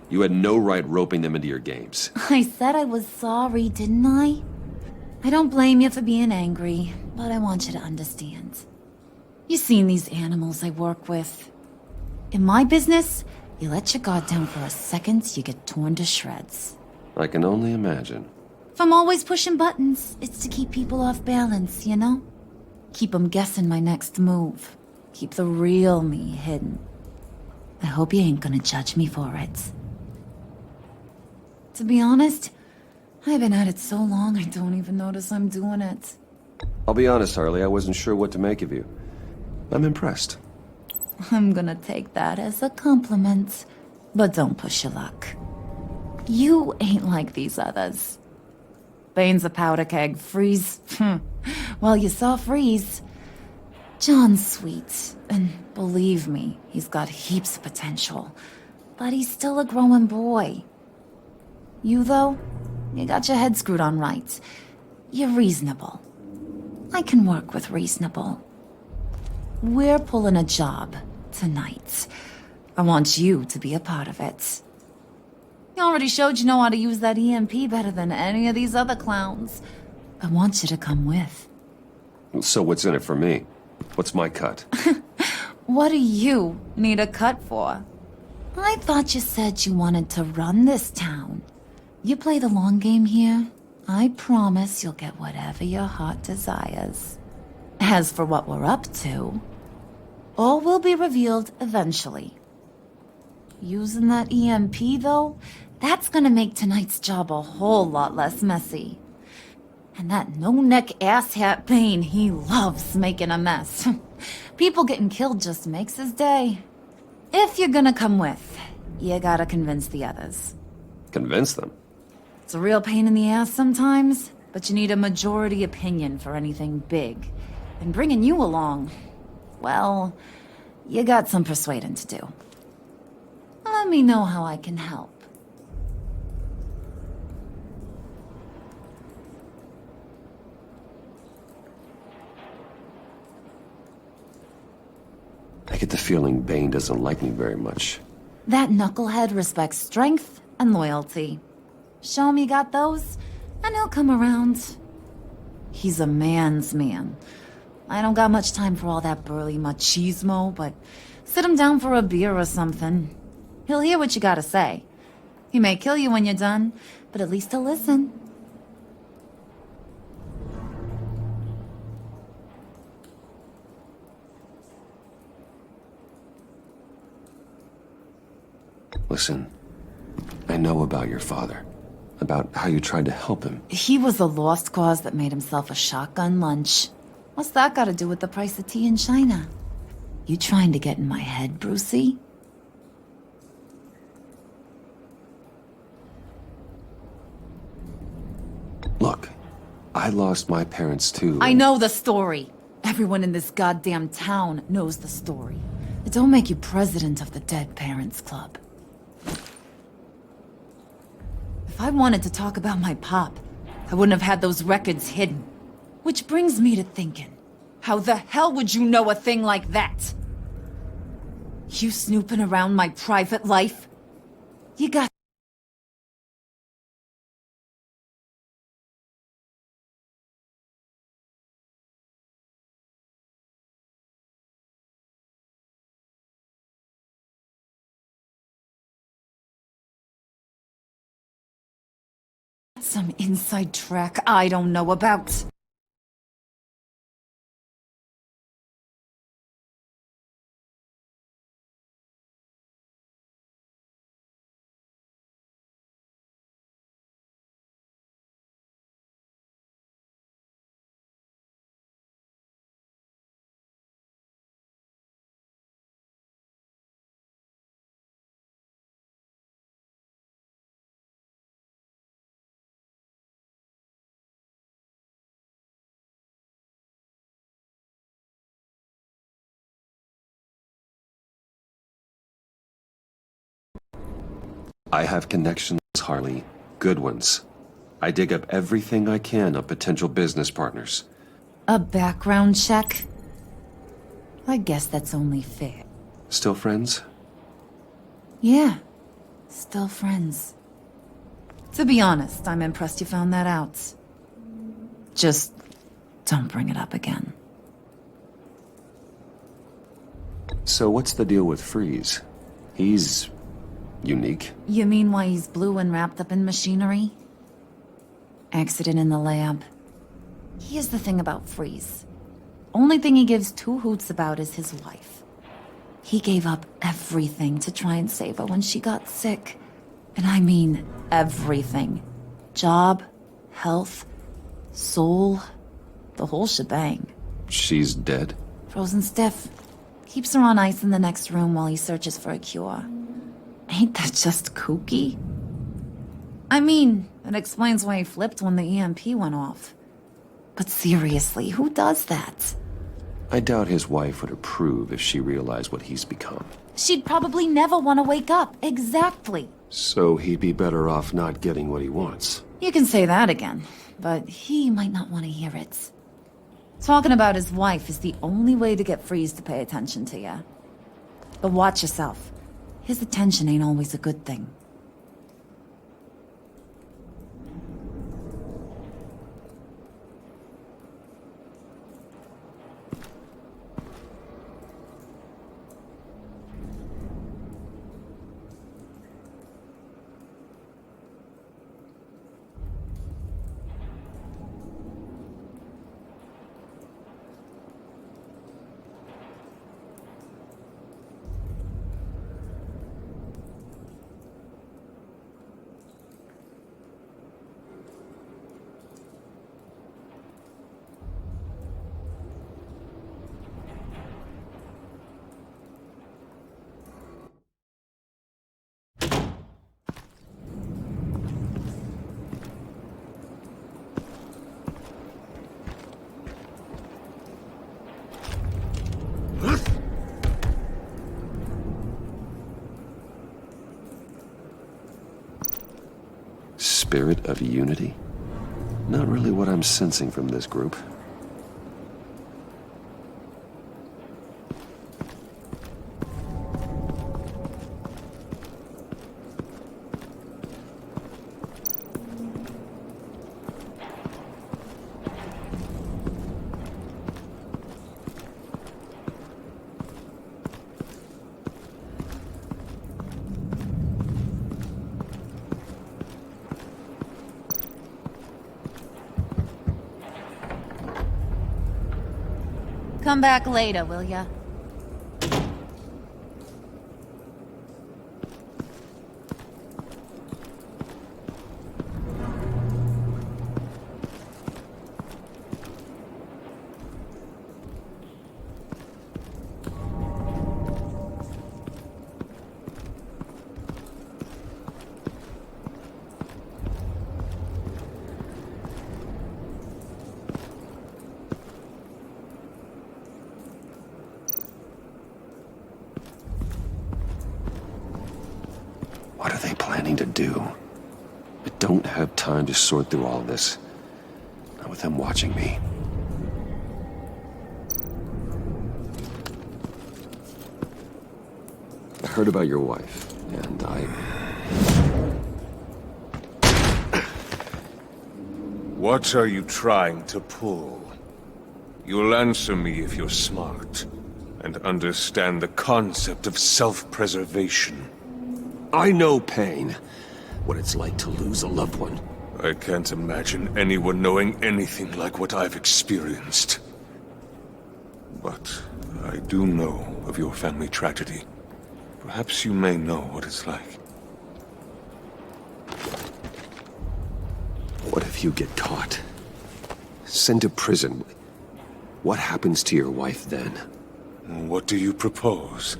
You had no right roping them into your games. I said I was sorry, didn't I? I don't blame you for being angry, but I want you to understand. You've seen these animals I work with. In my business, you let your guard down for a second, you get torn to shreds. I can only imagine. If I'm always pushing buttons, it's to keep people off balance, you know? Keep them guessing my next move. Keep the real me hidden. I hope you ain't gonna judge me for it. To be honest, I've been at it so long I don't even notice I'm doing it. I'll be honest, Harley, I wasn't sure what to make of you. I'm impressed. I'm gonna take that as a compliment. But don't push your luck. You ain't like these others. Bane's a powder keg. Freeze. Well, you saw Freeze. John's sweet, and believe me, he's got heaps of potential. But he's still a growing boy. You, though, you got your head screwed on right. You're reasonable. I can work with reasonable. We're pulling a job tonight. I want you to be a part of it. You already showed you know how to use that EMP better than any of these other clowns. I want you to come with. So what's in it for me? What's my cut? What do you need a cut for? I thought you said you wanted to run this town. You play the long game here, I promise you'll get whatever your heart desires. As for what we're up to, all will be revealed eventually. Using that EMP, though, that's gonna make tonight's job a whole lot less messy. And that no-neck asshat Bane, he loves making a mess. People getting killed just makes his day. If you're gonna come with, you gotta convince the others. Convince them? It's a real pain in the ass sometimes, but you need a majority opinion for anything big. And bringing you along, well, you got some persuading to do. Let me know how I can help. I get the feeling Bane doesn't like me very much. That knucklehead respects strength and loyalty. Show him you got those, and he'll come around. He's a man's man. I don't got much time for all that burly machismo, but sit him down for a beer or something. He'll hear what you gotta say. He may kill you when you're done, but at least he'll listen. Listen, I know about your father. About how you tried to help him. He was a lost cause that made himself a shotgun lunch. What's that got to do with the price of tea in China? You trying to get in my head, Brucey? Look, I lost my parents too. I know the story. Everyone in this goddamn town knows the story. It don't make you president of the Dead Parents Club. If I wanted to talk about my pop, I wouldn't have had those records hidden. Which brings me to thinking, how the hell would you know a thing like that? You snooping around my private life? You got Some inside track I don't know about. I have connections, Harley. Good ones. I dig up everything I can of potential business partners. A background check? I guess that's only fair. Still friends? Yeah, still friends. To be honest, I'm impressed you found that out. Just don't bring it up again. So what's the deal with Freeze? He's unique. You mean why he's blue and wrapped up in machinery? Accident in the lab. Here's the thing about Freeze. Only thing he gives two hoots about is his wife. He gave up everything to try and save her when she got sick. And I mean everything. Job, health, soul, the whole shebang. She's dead? Frozen stiff. Keeps her on ice in the next room while he searches for a cure. Ain't that just kooky? I mean, it explains why he flipped when the EMP went off. But seriously, who does that? I doubt his wife would approve if she realized what he's become. She'd probably never want to wake up. Exactly. So he'd be better off not getting what he wants. You can say that again, but he might not want to hear it. Talking about his wife is the only way to get Freeze to pay attention to you. But watch yourself. His attention ain't always a good thing. Spirit of unity? Not really what I'm sensing from this group. Come back later, will ya? What are they planning to do? I don't have time to sort through all this. Not with them watching me. I heard about your wife, and What are you trying to pull? You'll answer me if you're smart, and understand the concept of self-preservation. I know pain. What it's like to lose a loved one. I can't imagine anyone knowing anything like what I've experienced. But I do know of your family tragedy. Perhaps you may know what it's like. What if you get caught? Sent to prison? What happens to your wife then? What do you propose?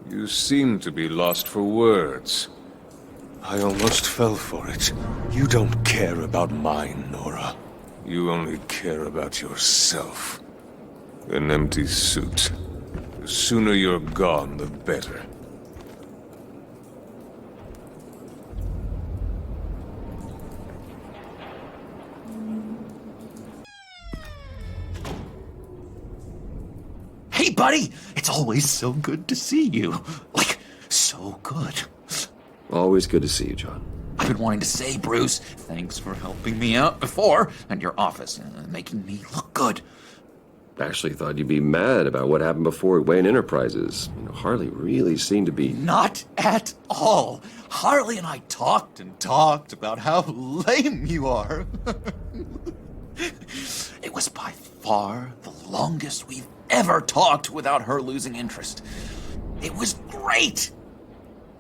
You seem to be lost for words. I almost fell for it. You don't care about mine, Nora. You only care about yourself. An empty suit. The sooner you're gone, the better. Hey, buddy! It's always so good to see you. Like, so good. Always good to see you, John. I've been wanting to say, Bruce, thanks for helping me out before at your office, making me look good. Actually thought you'd be mad about what happened before at Wayne Enterprises. You know, Harley really seemed to be... Not at all. Harley and I talked and talked about how lame you are. It was by far the longest we've ever talked without her losing interest. It was great.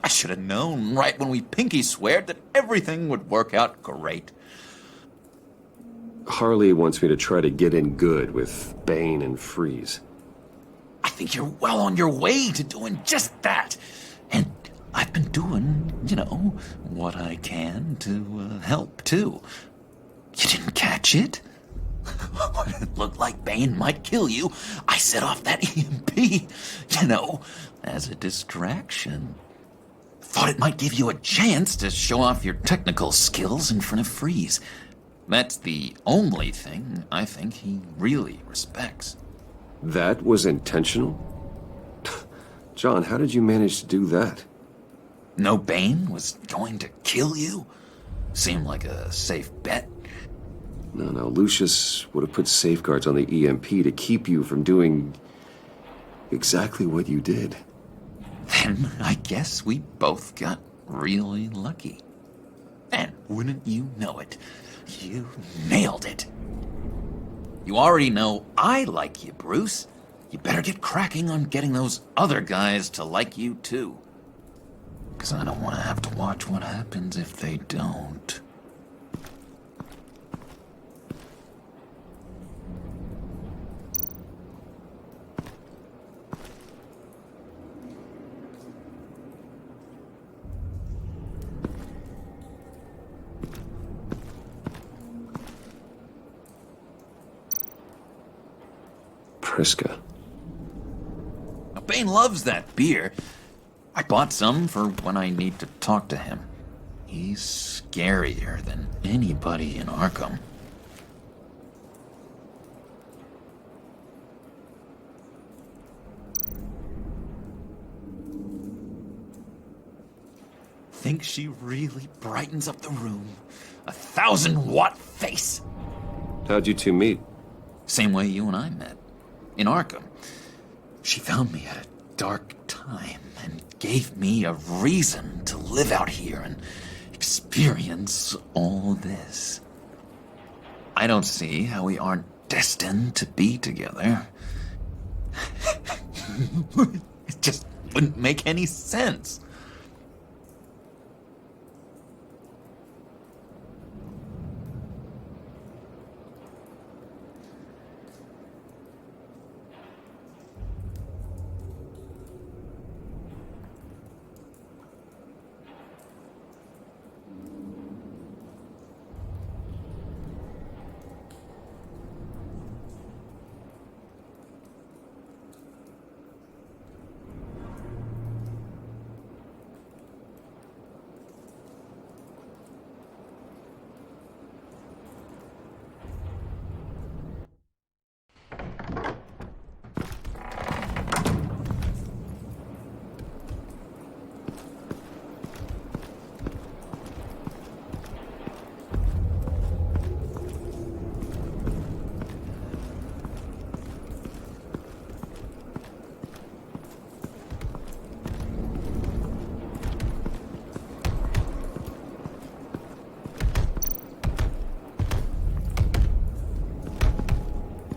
I should have known right when we pinky sweared that everything would work out great. Harley wants me to try to get in good with Bane and Freeze. I think you're well on your way to doing just that. And I've been doing, what I can to help, too. You didn't catch it? When it looked like Bane might kill you, I set off that EMP, as a distraction. Thought it might give you a chance to show off your technical skills in front of Freeze. That's the only thing I think he really respects. That was intentional? John, how did you manage to do that? No Bane was going to kill you? Seemed like a safe bet. No, Lucius would have put safeguards on the EMP to keep you from doing exactly what you did. Then I guess we both got really lucky. And wouldn't you know it, you nailed it. You already know I like you, Bruce. You better get cracking on getting those other guys to like you, too. 'Cause I don't want to have to watch what happens if they don't. Priska. Bane loves that beer. I bought some for when I need to talk to him. He's scarier than anybody in Arkham. Think she really brightens up the room. 1,000-watt face. How'd you two meet? Same way you and I met. In Arkham. She found me at a dark time and gave me a reason to live out here and experience all this. I don't see how we aren't destined to be together. It just wouldn't make any sense.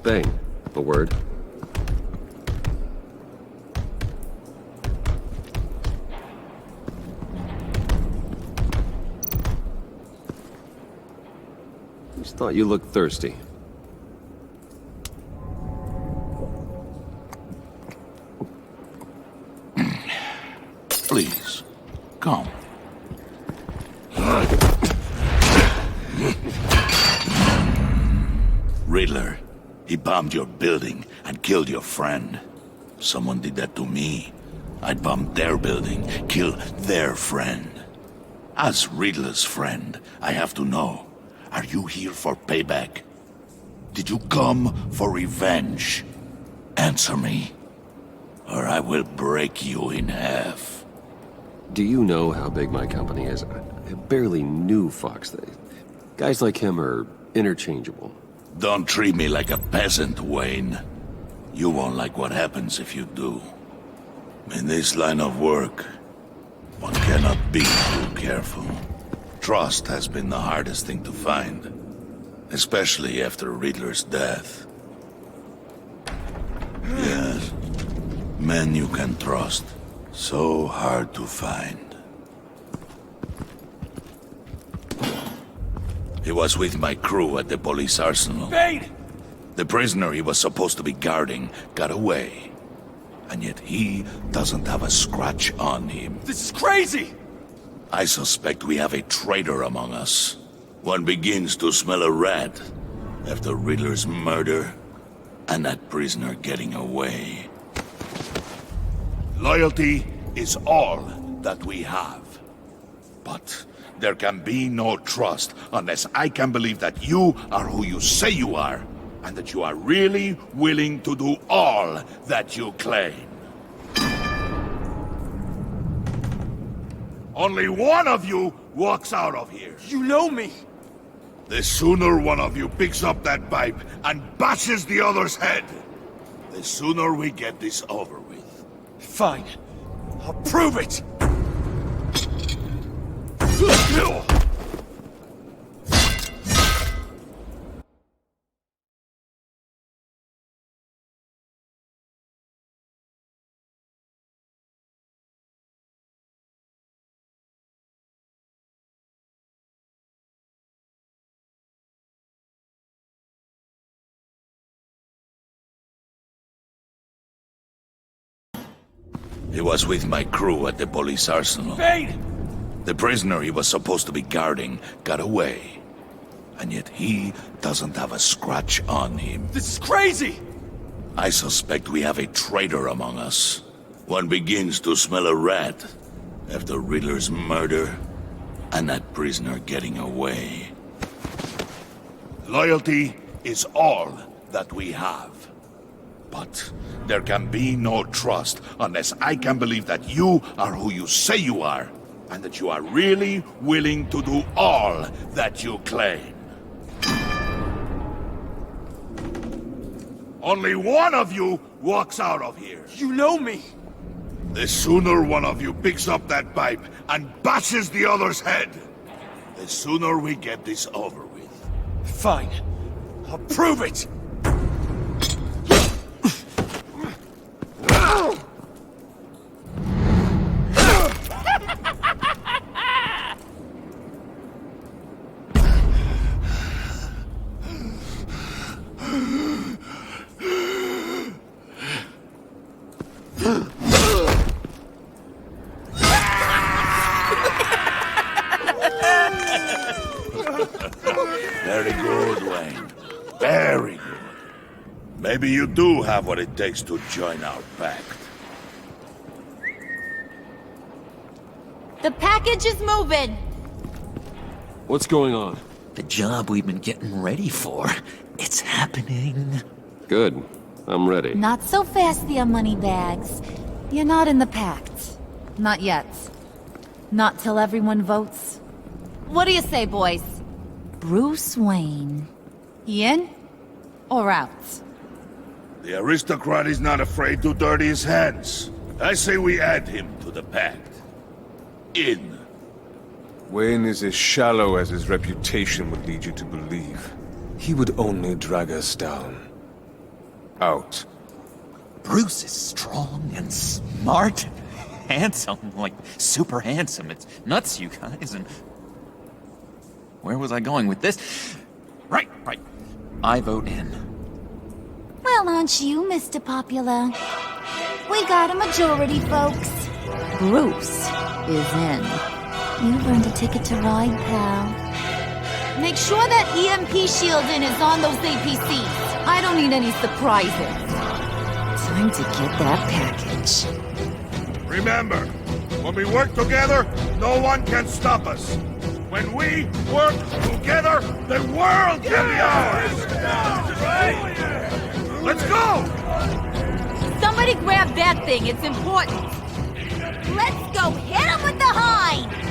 Bane, a word? Just thought you looked thirsty. Please, come. Riddler, he bombed your building and killed your friend. Someone did that to me. I'd bomb their building, kill their friend. As Riddler's friend, I have to know, are you here for payback? Did you come for revenge? Answer me, or I will break you in half. Do you know how big my company is? I barely knew Fox. Guys like him are interchangeable. Don't treat me like a peasant, Wayne. You won't like what happens if you do. In this line of work, one cannot be too careful. Trust has been the hardest thing to find, especially after Riddler's death. Yes, men you can trust. So hard to find. He was with my crew at the police arsenal. Bane! The prisoner he was supposed to be guarding got away. And yet he doesn't have a scratch on him. This is crazy! I suspect we have a traitor among us. One begins to smell a rat after Riddler's murder and that prisoner getting away. Loyalty is all that we have. But there can be no trust unless I can believe that you are who you say you are, and that you are really willing to do all that you claim. Only one of you walks out of here. You know me! The sooner one of you picks up that pipe and bashes the other's head, the sooner we get this over with. Fine. I'll prove it! He was with my crew at the police arsenal. Bane! The prisoner he was supposed to be guarding got away. And yet he doesn't have a scratch on him. This is crazy! I suspect we have a traitor among us. One begins to smell a rat after Riddler's murder and that prisoner getting away. Loyalty is all that we have. But there can be no trust unless I can believe that you are who you say you are, and that you are really willing to do all that you claim. Only one of you walks out of here. You know me! The sooner one of you picks up that pipe and bashes the other's head, the sooner we get this over with. Fine. I'll prove it! Very good, Wayne. Very good. Maybe you do have what it takes to join our pact. The package is moving! What's going on? The job we've been getting ready for. It's happening. Good. I'm ready. Not so fast, there, moneybags. You're not in the pact. Not yet. Not till everyone votes. What do you say, boys? Bruce Wayne. He in? Or out? The aristocrat is not afraid to dirty his hands. I say we add him to the pact. In. Wayne is as shallow as his reputation would lead you to believe. He would only drag us down. Out. Bruce is strong and smart and handsome, like super handsome. It's nuts, you guys, and... Where was I going with this? Right. I vote in. Well, aren't you, Mr. Popular? We got a majority, folks. Bruce is in. You've earned a ticket to ride, pal. Make sure that EMP shielding is on those APCs. I don't need any surprises. Time to get that package. Remember, when we work together, no one can stop us. When we work together, the world can be ours! Let's go! Somebody grab that thing, it's important. Let's go hit him with the hind!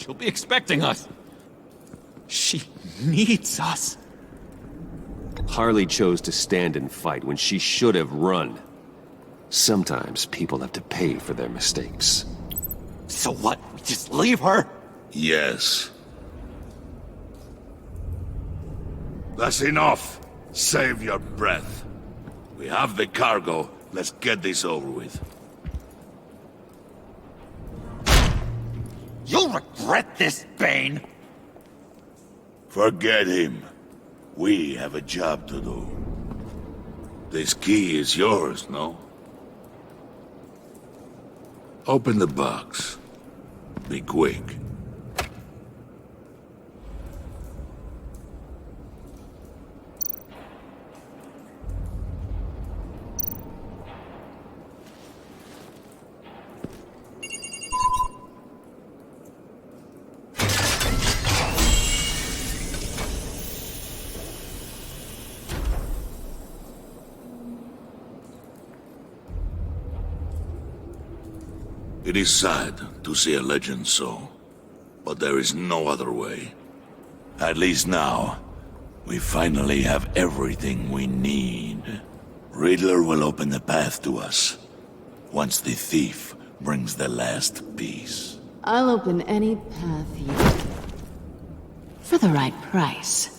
She'll be expecting us. She needs us. Harley chose to stand and fight when she should have run. Sometimes people have to pay for their mistakes. So what? We just leave her? Yes. That's enough. Save your breath. We have the cargo. Let's get this over with. You'll regret this, Bane! Forget him. We have a job to do. This key is yours, no? Open the box. Be quick. It is sad to see a legend so, but there is no other way. At least now, we finally have everything we need. Riddler will open the path to us, once the thief brings the last piece. I'll open any path you... for the right price.